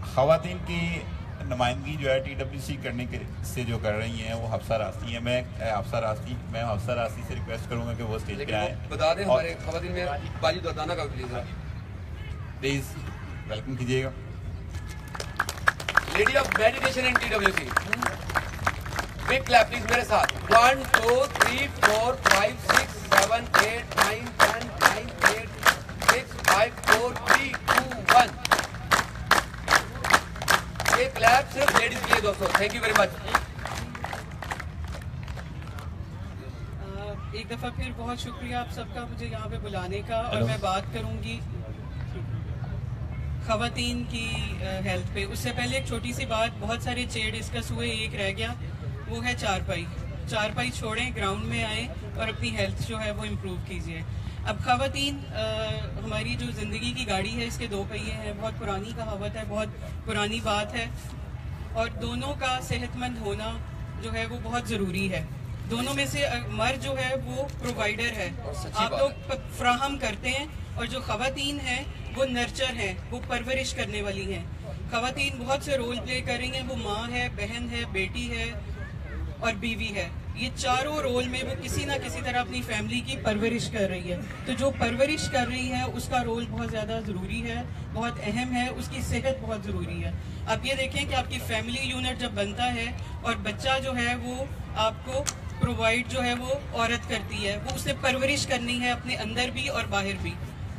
खवातीन की नुमाइंदगी जो है TWC करने के से जो कर रही हैं वो हफ्सा रास्ती है। मैं हफ्सा रास्ती से रिक्वेस्ट करूंगा कि वो स्टेज पे आए। बता दें हमारे खवातीन में बाजी दर्दाना का प्लीज वेलकम कीजिएगा। Lady of meditation in TWC, big clap please मेरे साथ। 1 2 3 4 5 6 7 8 9 10 9 8 6 5 4 3 2 1। ये क्लैप सिर्फ लेडीज के लिए दोस्तों। Thank you very much. एक दफा फिर बहुत शुक्रिया आप सबका मुझे यहाँ पे बुलाने का। और मैं बात करूंगी खवातीन की हेल्थ पे। उससे पहले एक छोटी सी बात, बहुत सारे चेयर डिस्कस हुए, एक रह गया, वो है चारपाई छोड़ें, ग्राउंड में आए और अपनी हेल्थ जो है वो इम्प्रूव कीजिए। अब खवातीन हमारी जो ज़िंदगी की गाड़ी है, इसके 2 पहिए हैं। बहुत पुरानी कहावत है, बहुत पुरानी बात है, और दोनों का सेहतमंद होना जो है वो बहुत ज़रूरी है। दोनों में से मर्द जो है वो प्रोवाइडर है, आप लोग फ्राहम करते हैं, और जो खवातीन है वो नर्चर है, वो परवरिश करने वाली हैं। खवातीन बहुत से रोल प्ले कर रही हैं, वो माँ है, बहन है, बेटी है और बीवी है। ये चारों रोल में वो किसी ना किसी तरह अपनी फैमिली की परवरिश कर रही है। तो जो परवरिश कर रही है उसका रोल बहुत ज़्यादा ज़रूरी है, बहुत अहम है, उसकी सेहत बहुत ज़रूरी है। आप ये देखें कि आपकी फैमिली यूनिट जब बनता है और बच्चा जो है वो आपको प्रोवाइड जो है वो औरत करती है, वो उसे परवरिश करनी है अपने अंदर भी और बाहर भी।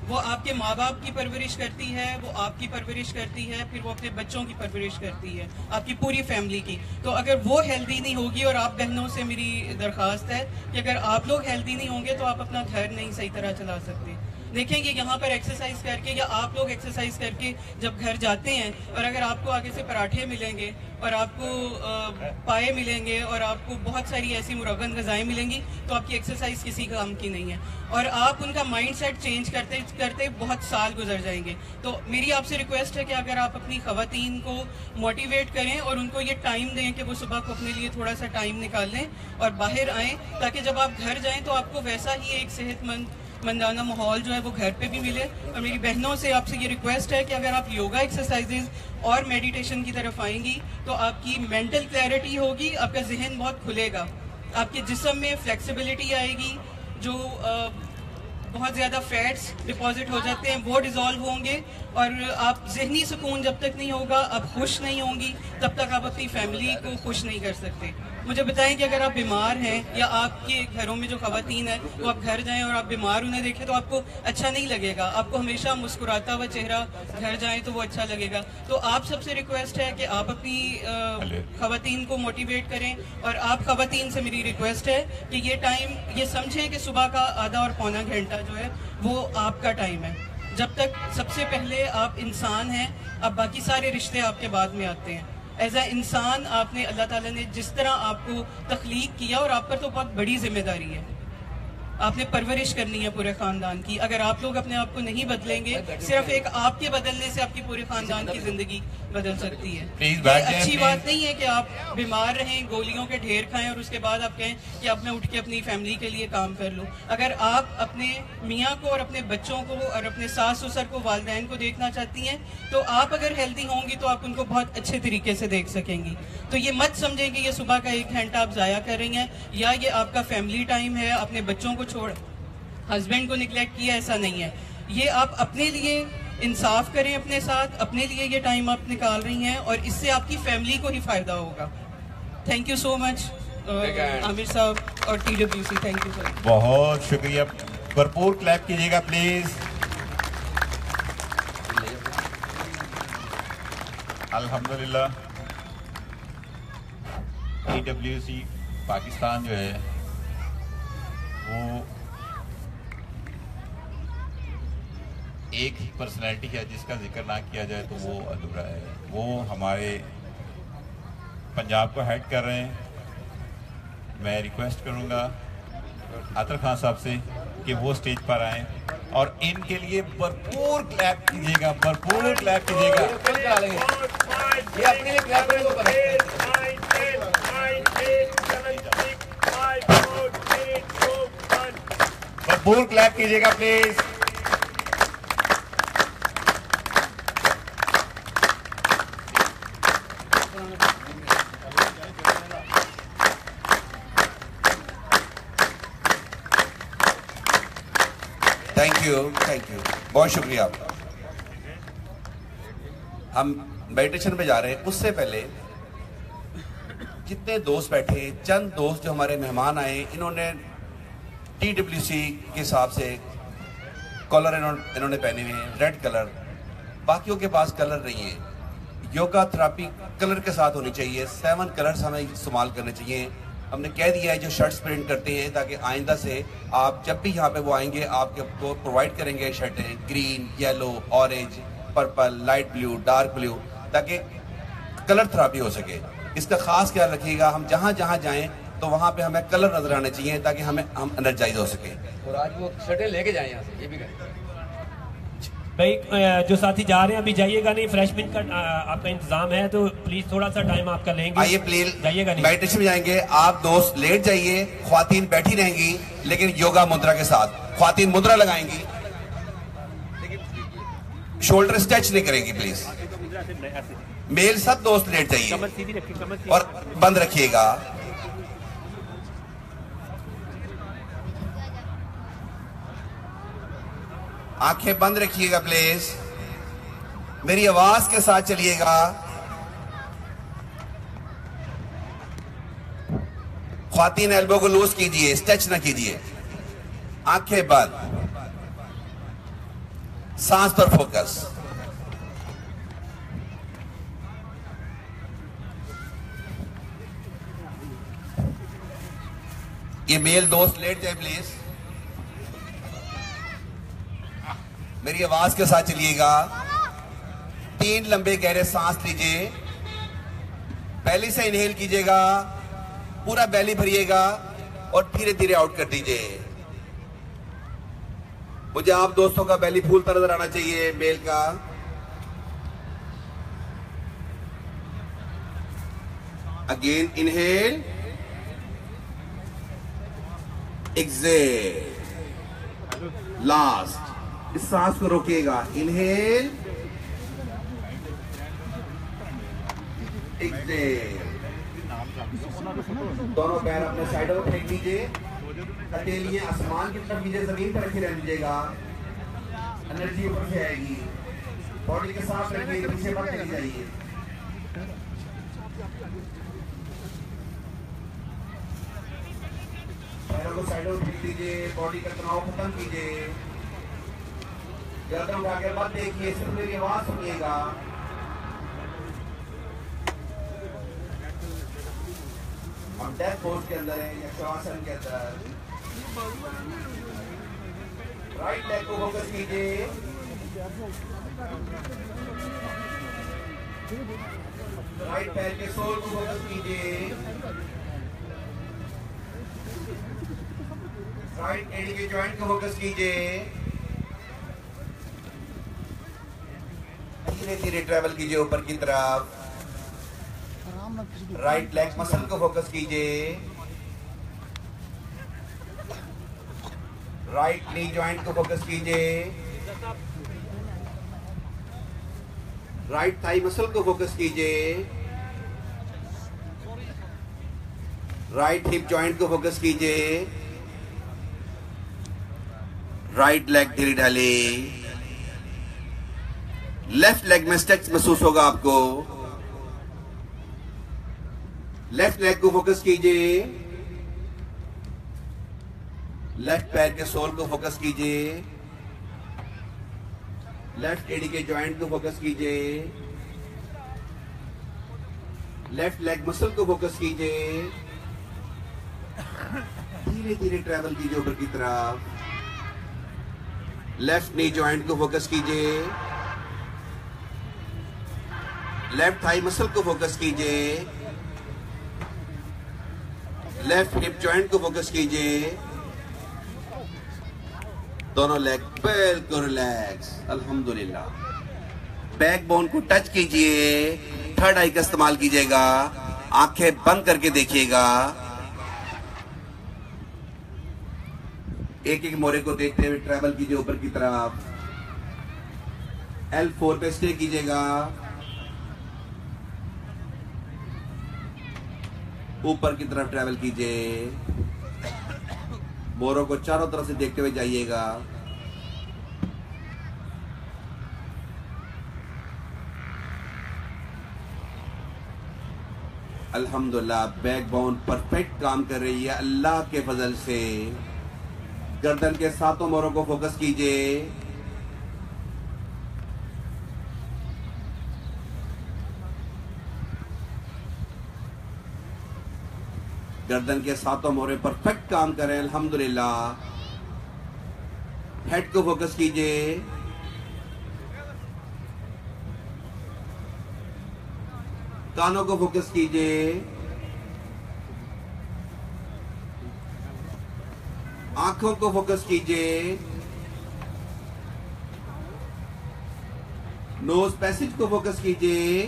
वो आपके माँ बाप की परवरिश करती है, वो आपकी परवरिश करती है, फिर वो अपने बच्चों की परवरिश करती है, आपकी पूरी फैमिली की। तो अगर वो हेल्दी नहीं होगी, और आप बहनों से मेरी दरख्वास्त है कि अगर आप लोग हेल्दी नहीं होंगे तो आप अपना घर नहीं सही तरह चला सकते। देखेंगे यहाँ पर एक्सरसाइज करके, या आप लोग एक्सरसाइज करके जब घर जाते हैं, और अगर आपको आगे से पराठे मिलेंगे और आपको पाए मिलेंगे और आपको बहुत सारी ऐसी मुरगन गज़ाएँ मिलेंगी, तो आपकी एक्सरसाइज किसी काम की नहीं है, और आप उनका माइंड सेट चेंज करते करते बहुत साल गुजर जाएंगे। तो मेरी आपसे रिक्वेस्ट है कि अगर आप अपनी खवातीन को मोटिवेट करें और उनको ये टाइम दें कि वो सुबह को अपने लिए थोड़ा सा टाइम निकाल लें और बाहर आएँ, ताकि जब आप घर जाएँ तो आपको वैसा ही एक सेहतमंदाना माहौल जो है वो घर पे भी मिले। और मेरी बहनों से आपसे ये रिक्वेस्ट है कि अगर आप योगा एक्सरसाइजेज और मेडिटेशन की तरफ आएंगी तो आपकी मेंटल क्लैरिटी होगी, आपका जहन बहुत खुलेगा, आपके जिस्म में फ्लेक्सिबिलिटी आएगी, जो बहुत ज़्यादा फैट्स डिपॉजिट हो जाते हैं वो डिज़ोल्व होंगे, और आप जहनी सुकून जब तक नहीं होगा, आप खुश नहीं होंगी, तब तक आप अपनी फैमिली को खुश नहीं कर सकते। मुझे बताएं कि अगर आप बीमार हैं या आपके घरों में जो खवातीन है वो आप घर जाएं और आप बीमार उन्हें देखें तो आपको अच्छा नहीं लगेगा। आपको हमेशा मुस्कुराता हुआ चेहरा घर जाएं तो वो अच्छा लगेगा। तो आप सबसे रिक्वेस्ट है कि आप अपनी खवातीन को मोटिवेट करें, और आप खवातीन से मेरी रिक्वेस्ट है कि ये टाइम ये समझें कि सुबह का आधा और पौना घंटा जो है वो आपका टाइम है। जब तक सबसे पहले आप इंसान हैं, अब बाकी सारे रिश्ते आपके बाद में आते हैं। एज अ इंसान आपने अल्लाह ताला ने जिस तरह आपको तख्लीक किया, और आप पर तो बहुत बड़ी जिम्मेदारी है, आपने परवरिश करनी है पूरे खानदान की। अगर आप लोग अपने आप को नहीं बदलेंगे, सिर्फ एक आपके बदलने से आपकी पूरे खानदान की जिंदगी बदल सकती है। ये अच्छी बात नहीं है कि आप बीमार रहें, गोलियों के ढेर खाएं और उसके बाद आप कहें कि अब मैं उठ के अपनी फैमिली के लिए काम कर लूं। अगर आप अपने मियाँ को और अपने बच्चों को और अपने सास ससुर को, वालिदैन को देखना चाहती हैं, तो आप अगर हेल्दी होंगी तो आप उनको बहुत अच्छे तरीके से देख सकेंगी। तो ये मत समझें कि ये सुबह का 1 घंटा आप ज़ाया कर रही हैं या ये आपका फैमिली टाइम है, अपने बच्चों को छोड़ हस्बैंड को निगलेक्ट किया, ऐसा नहीं है। ये आप अपने लिए इंसाफ करें अपने साथ, अपने लिए ये टाइम आप निकाल रही हैं और इससे आपकी फैमिली को ही फायदा होगा। Thank you so much Aamir साहब और TWC, थैंक यू सर। बहुत शुक्रिया, भरपूर क्लैप कीजिएगा प्लीज। अल्हम्दुलिल्लाह TWC पाकिस्तान जो है वो एक पर्सनैलिटी है जिसका जिक्र ना किया जाए तो वो अधूरा है। वो हमारे पंजाब को हेड कर रहे हैं। मैं रिक्वेस्ट करूंगा आतर खान साहब से कि वो स्टेज पर आएं और इनके लिए भरपूर क्लैप कीजिएगा, भरपूर क्लैप कीजिएगा। ये अपने लिए क्लैप भरपूर क्लैप कीजिएगा प्लीज। थैंक यू, बहुत शुक्रिया आपका। हम मेडिटेशन पे जा रहे हैं, उससे पहले जितने दोस्त बैठे, चंद दोस्त जो हमारे मेहमान आए, इन्होंने TWC के हिसाब से कलर इन्होंने पहने हुए हैं, रेड कलर। बाकियों के पास कलर नहीं है। योगा थेरेपी कलर के साथ होनी चाहिए। 7 कलर्स हमें इस्तेमाल करने चाहिए। हमने कह दिया है जो शर्ट्स प्रिंट करते हैं, ताकि आइंदा से आप जब भी यहाँ पे वो आएंगे आपको प्रोवाइड करेंगे शर्टें green, yellow, orange, purple, light blue, dark blue, ताकि कलर थेरेपी हो सके। इसका खास ख्याल रखिएगा। हम जहाँ जहाँ जाएं तो वहाँ पे हमें कलर नजर आने चाहिए ताकि हम एनर्जाइज हो सके। और आज वो शर्टें लेके जाएं यहाँ से, ये भी करें भाई। जो साथी जा रहे हैं अभी जाइएगा नहीं, फ्रेशमेंट का आपका इंतजाम है तो प्लीज थोड़ा सा टाइम आपका लेंगे। आइए प्लीज, जाइएगा नहीं, मेडिटेशन में जाएंगे। आप दोस्त लेट जाइए, ख्वातीन बैठी रहेंगी लेकिन योगा मुद्रा के साथ। ख्वातीन मुद्रा लगाएंगी, शोल्डर स्ट्रेच नहीं करेंगी प्लीज। मेल सब दोस्त लेट जाइए और बंद रखिएगा। आंखें बंद रखिएगा प्लीज। मेरी आवाज के साथ चलिएगा। ख्वातीन एल्बो को लूज कीजिए, स्ट्रेच ना कीजिए। आंखें बंद, सांस पर फोकस। ये मेल दोस्त लेट जाए प्लीज। मेरी आवाज के साथ चलिएगा। 3 लंबे गहरे सांस लीजिए। पहले से इनहेल कीजिएगा, पूरा बेली भरिएगा और धीरे धीरे आउट कर दीजिए। मुझे आप दोस्तों का बेली फूलता नजर आना चाहिए, मेल का। Again inhale, exhale, last. इस सांस को रोकिएगा। Inhale, Excel. दोनों पैर अपने साइडों में फेंक दीजिए। हथेलियां आसमान की तरफ कीजिए, जमीन पर रखे रह दीजिएगा। एनर्जी ऊपर से आएगी। बॉडी के साथ रखिए, पीछे मत चली जाइए। कमर को साइड में खींच लीजिए, बॉडी का तनाव खत्म कीजिए। गर्दन उठा के मत देखिए, सिर्फ मेरी आवाज सुनिएगा। हम डेथ पोज के अंदर है, यक्षासन के अंदर। राइट लेग को फोकस कीजिए, राइट पैर के सोल को फोकस कीजिए, राइट एडी के जॉइंट को फोकस कीजिए। धीरे धीरे ट्रेवल कीजिए ऊपर की तरफ। राइट लेग मसल को फोकस कीजिए, राइट नी जॉइंट को फोकस कीजिए, राइट थाई मसल को फोकस कीजिए, राइट हिप जॉइंट को फोकस कीजिए, राइट लेग धीरे ढाले। लेफ्ट लेग में स्ट्रेच महसूस होगा आपको। लेफ्ट लेग को फोकस कीजिए, लेफ्ट पैर के सोल को फोकस कीजिए, लेफ्ट एडी के जॉइंट को फोकस कीजिए, लेफ्ट लेग मसल को फोकस कीजिए। धीरे धीरे ट्रैवल कीजिए ऊपर की तरफ। लेफ्ट नी जॉइंट को फोकस कीजिए, लेफ्ट थाई मसल को फोकस कीजिए, लेफ्ट हिप जॉइंट को फोकस कीजिए। दोनों लेग बिल्कुल रिलैक्स, अल्हम्दुलिल्लाह। बैक बोन को टच कीजिए, थर्ड आई का इस्तेमाल कीजिएगा, आंखें बंद करके देखिएगा। एक एक मोरे को देखते हुए ट्रैवल कीजिए ऊपर की तरफ। L4 पे स्टे कीजिएगा, ऊपर की तरफ ट्रैवल कीजिए। मोरों को चारों तरफ से देखते हुए जाइएगा। अल्हम्दुलिल्लाह, बैक बोन परफेक्ट काम कर रही है अल्लाह के फजल से। गर्दन के सातों मोरों को फोकस कीजिए। गर्दन के सातों मोरे परफेक्ट काम करें अल्हम्दुलिल्लाह। हेड को फोकस कीजिए। कानों को फोकस कीजिए। आंखों को फोकस कीजिए। नोज पैसेज को फोकस कीजिए।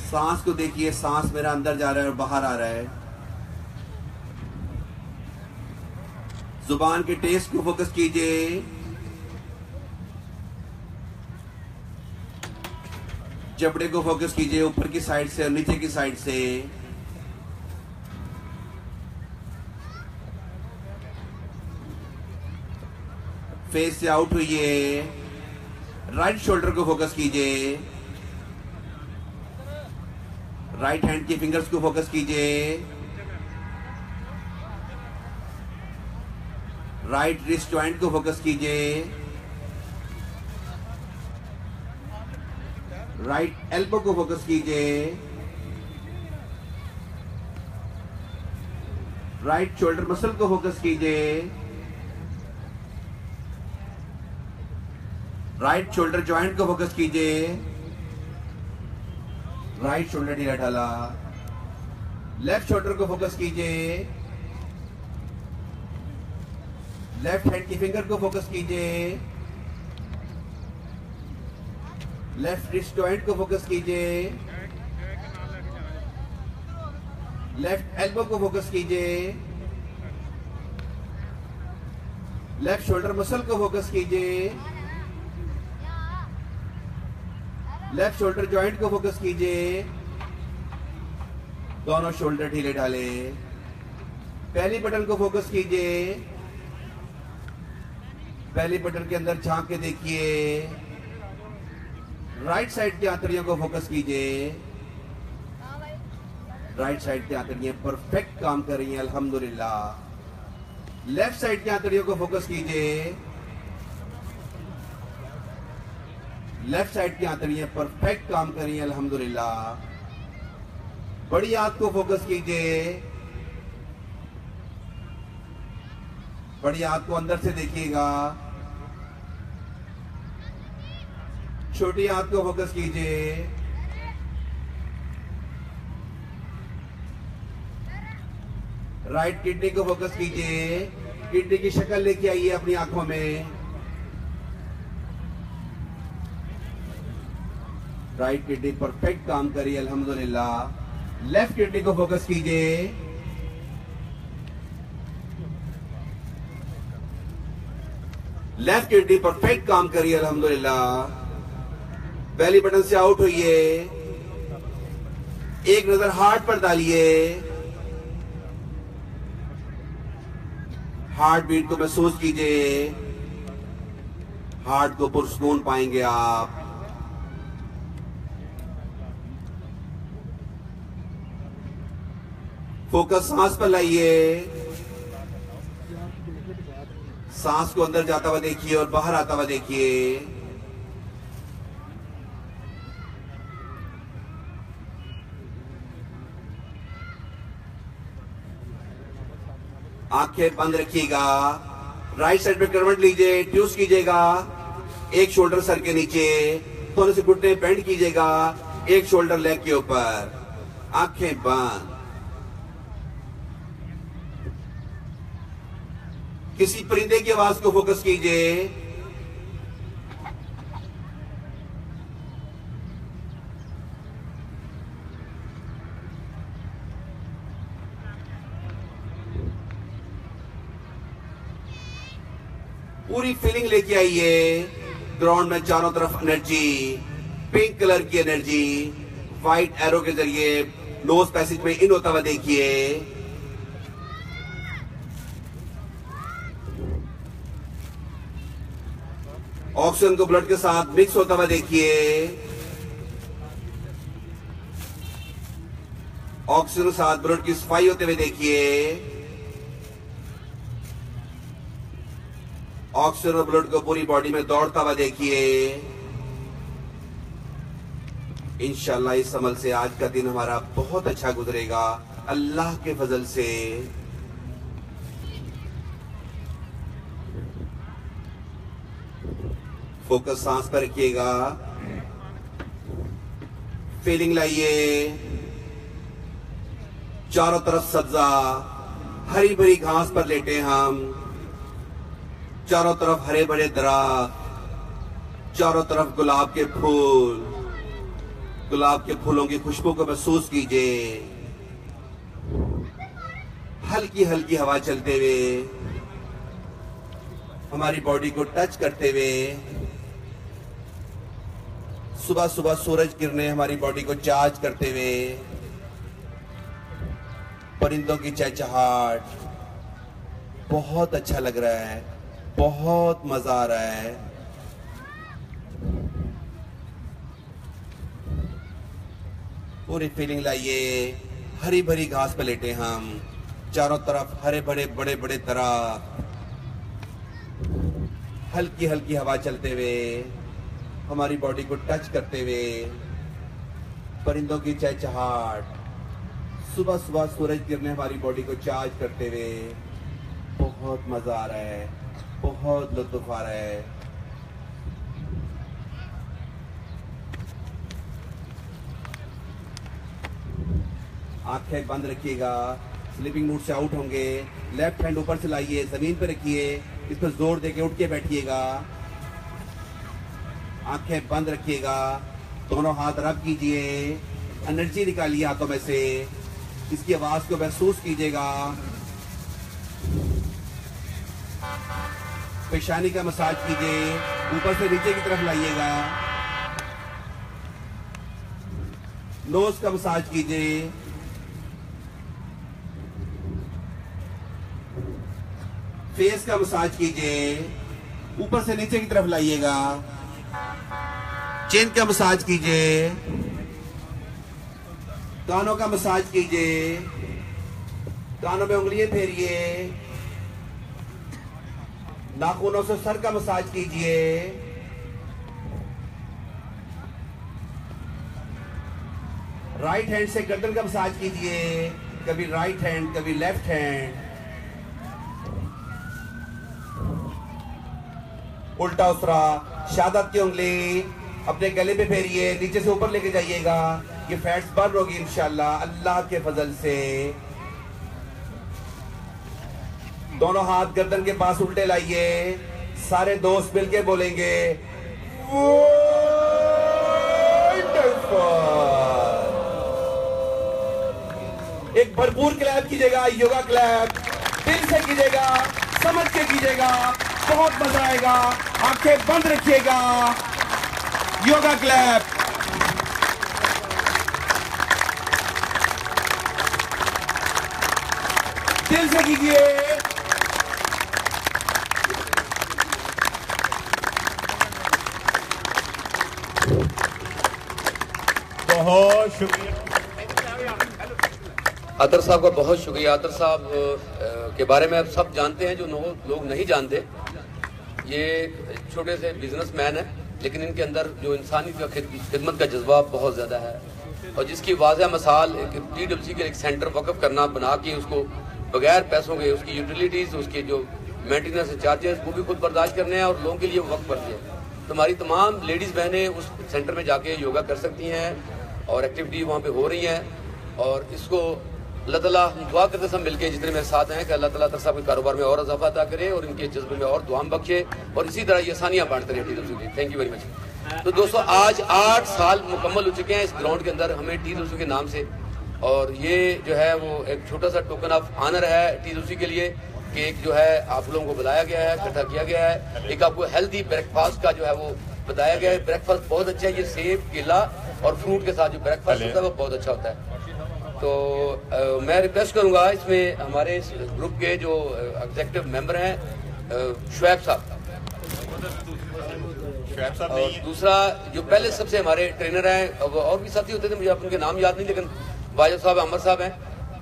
सांस को देखिए, सांस मेरा अंदर जा रहा है और बाहर आ रहा है। जुबान के टेस्ट को फोकस कीजिए। जबड़े को फोकस कीजिए, ऊपर की साइड से और नीचे की साइड से। फेस से आउट हुई। राइट शोल्डर को फोकस कीजिए। राइट हैंड की फिंगर्स को फोकस कीजिए। राइट रिस्ट जॉइंट को फोकस कीजिए। राइट एल्बो को फोकस कीजिए। राइट शोल्डर मसल को फोकस कीजिए। राइट शोल्डर जॉइंट को फोकस कीजिए। राइट शोल्डर ढीला ढाला। लेफ्ट शोल्डर को फोकस कीजिए। लेफ्ट हैंड की फिंगर को फोकस कीजिए। लेफ्ट रिस्ट जॉइंट को फोकस कीजिए। लेफ्ट एल्बो को फोकस कीजिए। लेफ्ट शोल्डर मसल को फोकस कीजिए। लेफ्ट शोल्डर जॉइंट को फोकस कीजिए। दोनों शोल्डर ढीले ढाले। पहली बटन को फोकस कीजिए। पहली बटन के अंदर झांक के देखिए। राइट साइड की आंतड़ियों को फोकस कीजिए। राइट साइड की आंतड़ियां परफेक्ट काम कर रही हैं अल्हम्दुलिल्लाह। लेफ्ट साइड की आंतड़ियों को फोकस कीजिए। लेफ्ट साइड की आंतड़ियां परफेक्ट काम कर रही हैं अल्हम्दुलिल्लाह। बड़ी आंत को फोकस कीजिए। बड़ी आंत को अंदर से देखिएगा। छोटी आंत को फोकस कीजिए। राइट किडनी को फोकस कीजिए। किडनी की शक्ल लेके आइए अपनी आंखों में। राइट किडनी परफेक्ट काम करिए अल्हम्दुलिल्लाह। लेफ्ट किडनी को फोकस कीजिए। लेफ्ट किडनी परफेक्ट काम करिए अल्हम्दुलिल्लाह। बेली बटन से आउट होइए। एक नजर हार्ट पर डालिए। हार्ट बीट को महसूस कीजिए। हार्ट को पुरसकून पाएंगे आप। फोकस सांस पर लाइए। सांस को अंदर जाता हुआ देखिए और बाहर आता हुआ देखिए। आंखें बंद रखिएगा। राइट साइड पे करवट लीजिए। ट्यूस कीजिएगा। एक शोल्डर सर के नीचे, थोड़े से घुटने बेंड कीजिएगा। एक शोल्डर लेग के ऊपर। आंखें बंद। किसी परिंदे की आवाज को फोकस कीजिए। पूरी फीलिंग लेके आइए। ग्राउंड में चारों तरफ एनर्जी, पिंक कलर की एनर्जी व्हाइट एरो के जरिए नोज पैसेज में इन होता हुआ देखिए। ऑक्सीजन को ब्लड के साथ मिक्स होता हुआ देखिए। ऑक्सीजन के साथ ब्लड की सफाई होते हुए देखिए। ऑक्सीजन और ब्लड को पूरी बॉडी में दौड़ता हुआ देखिए। इंशाल्लाह इस अमल से आज का दिन हमारा बहुत अच्छा गुजरेगा अल्लाह के फजल से। फोकस सांस पर रखिएगा। फीलिंग लाइए। चारों तरफ सब्जा, हरी भरी घास पर लेटे हम। चारों तरफ हरे भरे दरख्त, चारों तरफ गुलाब के फूल। गुलाब के फूलों की खुशबू को महसूस कीजिए। हल्की हल्की हवा चलते हुए, हमारी बॉडी को टच करते हुए। सुबह सुबह सूरज किरणें हमारी बॉडी को चार्ज करते हुए। परिंदों की चहचहाट, बहुत अच्छा लग रहा है, बहुत मजा आ रहा है। पूरी फीलिंग लाइए। हरी भरी घास पर लेटे हम। चारों तरफ हरे भरे बड़े बड़े दरख्त, हल्की हल्की हवा चलते हुए, हमारी बॉडी को टच करते हुए। परिंदों की चहचहाट, सुबह सुबह सूरज किरणें हमारी बॉडी को चार्ज करते हुए। बहुत मजा आ रहा है, बहुत लुत्फ आ रहा है। आंखें बंद रखिएगा। स्लीपिंग मूड से आउट होंगे। लेफ्ट हैंड ऊपर से लाइए, जमीन पे रखिए, इस पर जोर देके उठ के बैठिएगा। आंखें बंद रखिएगा। दोनों हाथ रब कीजिए। एनर्जी निकालिए हाथों में से। इसकी आवाज को महसूस कीजिएगा। पेशानी का मसाज कीजिए। ऊपर से नीचे की तरफ लाइएगा। नोज का मसाज कीजिए। फेस का मसाज कीजिए। ऊपर से नीचे की तरफ लाइएगा। चिन का मसाज कीजिए। कानों का मसाज कीजिए, कानों में उंगलियां फेरिए, नाखूनों से सर का मसाज कीजिए, राइट हैंड से गर्दन का मसाज कीजिए, कभी राइट हैंड कभी लेफ्ट हैंड, उल्टा उसरा। शहादत की उंगली अपने गले पे फेरिए, नीचे से ऊपर लेके जाइएगा, ये फैट्स बर्न होगी इंशाल्लाह अल्लाह के फजल से। दोनों हाथ गर्दन के पास उल्टे लाइए, सारे दोस्त मिलके बोलेंगे एक भरपूर क्लैप कीजिएगा, योगा क्लैप दिल से कीजिएगा, समझ के कीजिएगा, बहुत मजा आएगा। आंखें बंद रखिएगा, योगा क्लैप। दिल से कीजिए। बहुत शुक्रिया अतर साहब का, बहुत शुक्रिया। अतर साहब के बारे में अब सब जानते हैं, जो लोग नहीं जानते। ये छोटे से बिजनेसमैन है, लेकिन इनके अंदर जो इंसानी का खिदमत का जज्बा बहुत ज़्यादा है, और जिसकी वाज़ह मिसाल TWC के एक सेंटर वक़फ़ करना, बना के उसको बगैर पैसों के उसकी यूटिलिटीज़, उसके जो मेंटेनेंस चार्जेस वो भी खुद बर्दाश्त करने हैं और लोगों के लिए वक्त करते हैं। तो हमारी तमाम लेडीज़ बहनें उस सेंटर में जाके योगा कर सकती हैं और एक्टिविटी वहाँ पे हो रही हैं। और इसको अल्लाह ताला हम दुआ करते सब मिलके, जितने मेरे साथ हैं, कि अल्लाह ताला तर साहब के कारोबार में और इजाफा अता करे और इनके जज्बे में और दुआम बख्शे, और इसी तरह ये आसानियाँ बांटते रहे TWC। Thank you very much. तो दोस्तों, आज 8 साल मुकम्मल हो चुके हैं इस ग्राउंड के अंदर हमें TWC के नाम से, और ये जो है वो एक छोटा सा टोकन ऑफ ऑनर है TWC के लिए कि एक जो है आप लोगों को बुलाया गया है, इकट्ठा किया गया है। एक आपको हेल्दी ब्रेकफास्ट का जो है वो बताया गया है। ब्रेकफास्ट बहुत अच्छा है, ये सेब, केला और फ्रूट के साथ जो ब्रेकफास्ट होता है वो बहुत अच्छा होता है। तो मैं रिक्वेस्ट करूंगा, इसमें हमारे इस ग्रुप के जो एग्जीक्यूटिव मेंबर हैं शुएब साहब, और दूसरा जो पहले सबसे हमारे ट्रेनर हैं, और भी साथी होते थे, मुझे उनके नाम याद नहीं, लेकिन वाजिब साहब, अमर साहब हैं।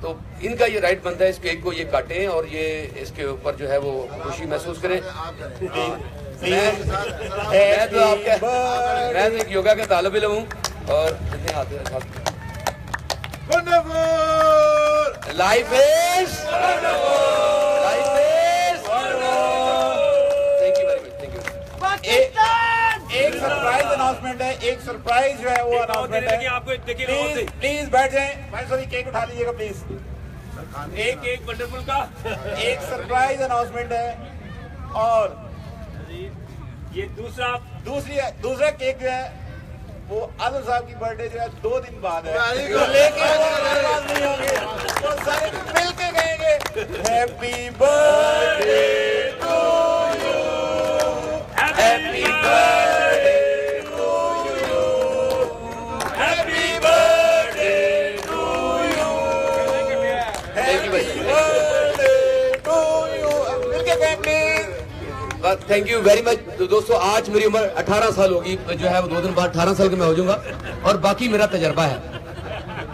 तो इनका ये राइट बनता है इस केक को ये काटें और ये इसके ऊपर जो है वो खुशी महसूस करें। मैं तो एक योगा का तालिब इल्म हूँ, और life is thank you very much, thank you. एक सरप्राइज अनाउंसमेंट है, एक सरप्राइज जो है वो अनाउंसमेंट है। आपको देखिए, प्लीज बैठ जाएं। भाई सॉरी, केक उठा लीजिएगा प्लीज। एक वंडरफुल का एक सरप्राइज अनाउंसमेंट है, और ये दूसरा केक जो है वो आदिल साहब की बर्थडे जो है 2 दिन बाद है, तो लेके नहीं होंगे, वो सारे मिल के कहेंगे happy birthday to you, happy birthday to you, happy birthday to you, happy birthday to you. मिल के कहें please. Thank you very much. तो दोस्तों, आज मेरी उम्र 18 साल होगी, जो है वो 2 दिन बाद 18 साल का मैं हो जाऊंगा, और बाकी मेरा तजर्बा है,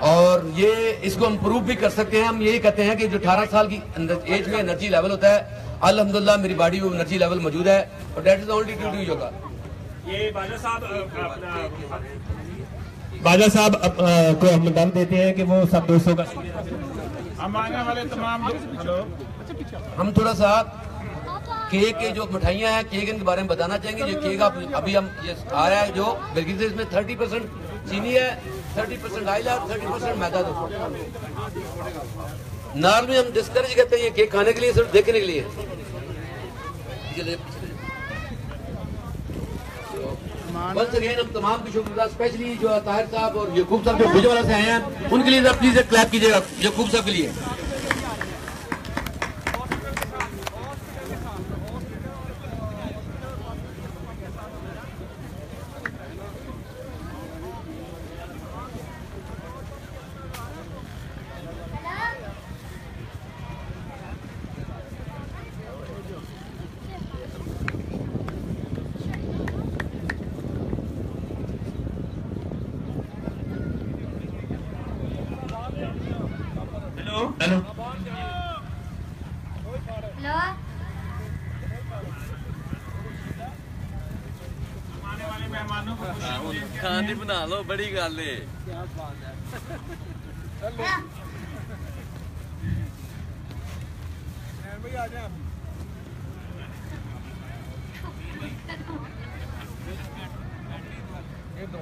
और ये इसको हम प्रूव भी कर सकते हैं। हम यही कहते हैं कि जो 18 साल की एज में एनर्जी लेवल होता है, अल्हम्दुलिल्लाह मेरी बॉडी में एनर्जी लेवल मौजूद है, और that is only due to yoga. ये बाजा साहब को हम दम देते हैं कि वो सब दोस्तों का हम आने वाले तमाम हम थोड़ा सा केक के जो मिठाइयाँ हैं, केक इनके बारे में बताना चाहेंगे। जो केक आप अभी हम ये आ रहा है जो बिल्कुल से, इसमें 30% चीनी है, 30% ऑयल है, 30% मैदा। नॉर्मली हम डिस्करेज करते हैं ये केक खाने के लिए, सिर्फ देखने के लिए। बस अगेन हम तमाम की शुक्रिया, स्पेशली जो ताहिर साहब और यकूब साहब जो भुजवाला से आए हैं, उनके लिए प्लीज एक क्लैप कीजिएगा यकूब साहब के लिए। हेलो खानी बना लो, बड़ी गल है। ये दो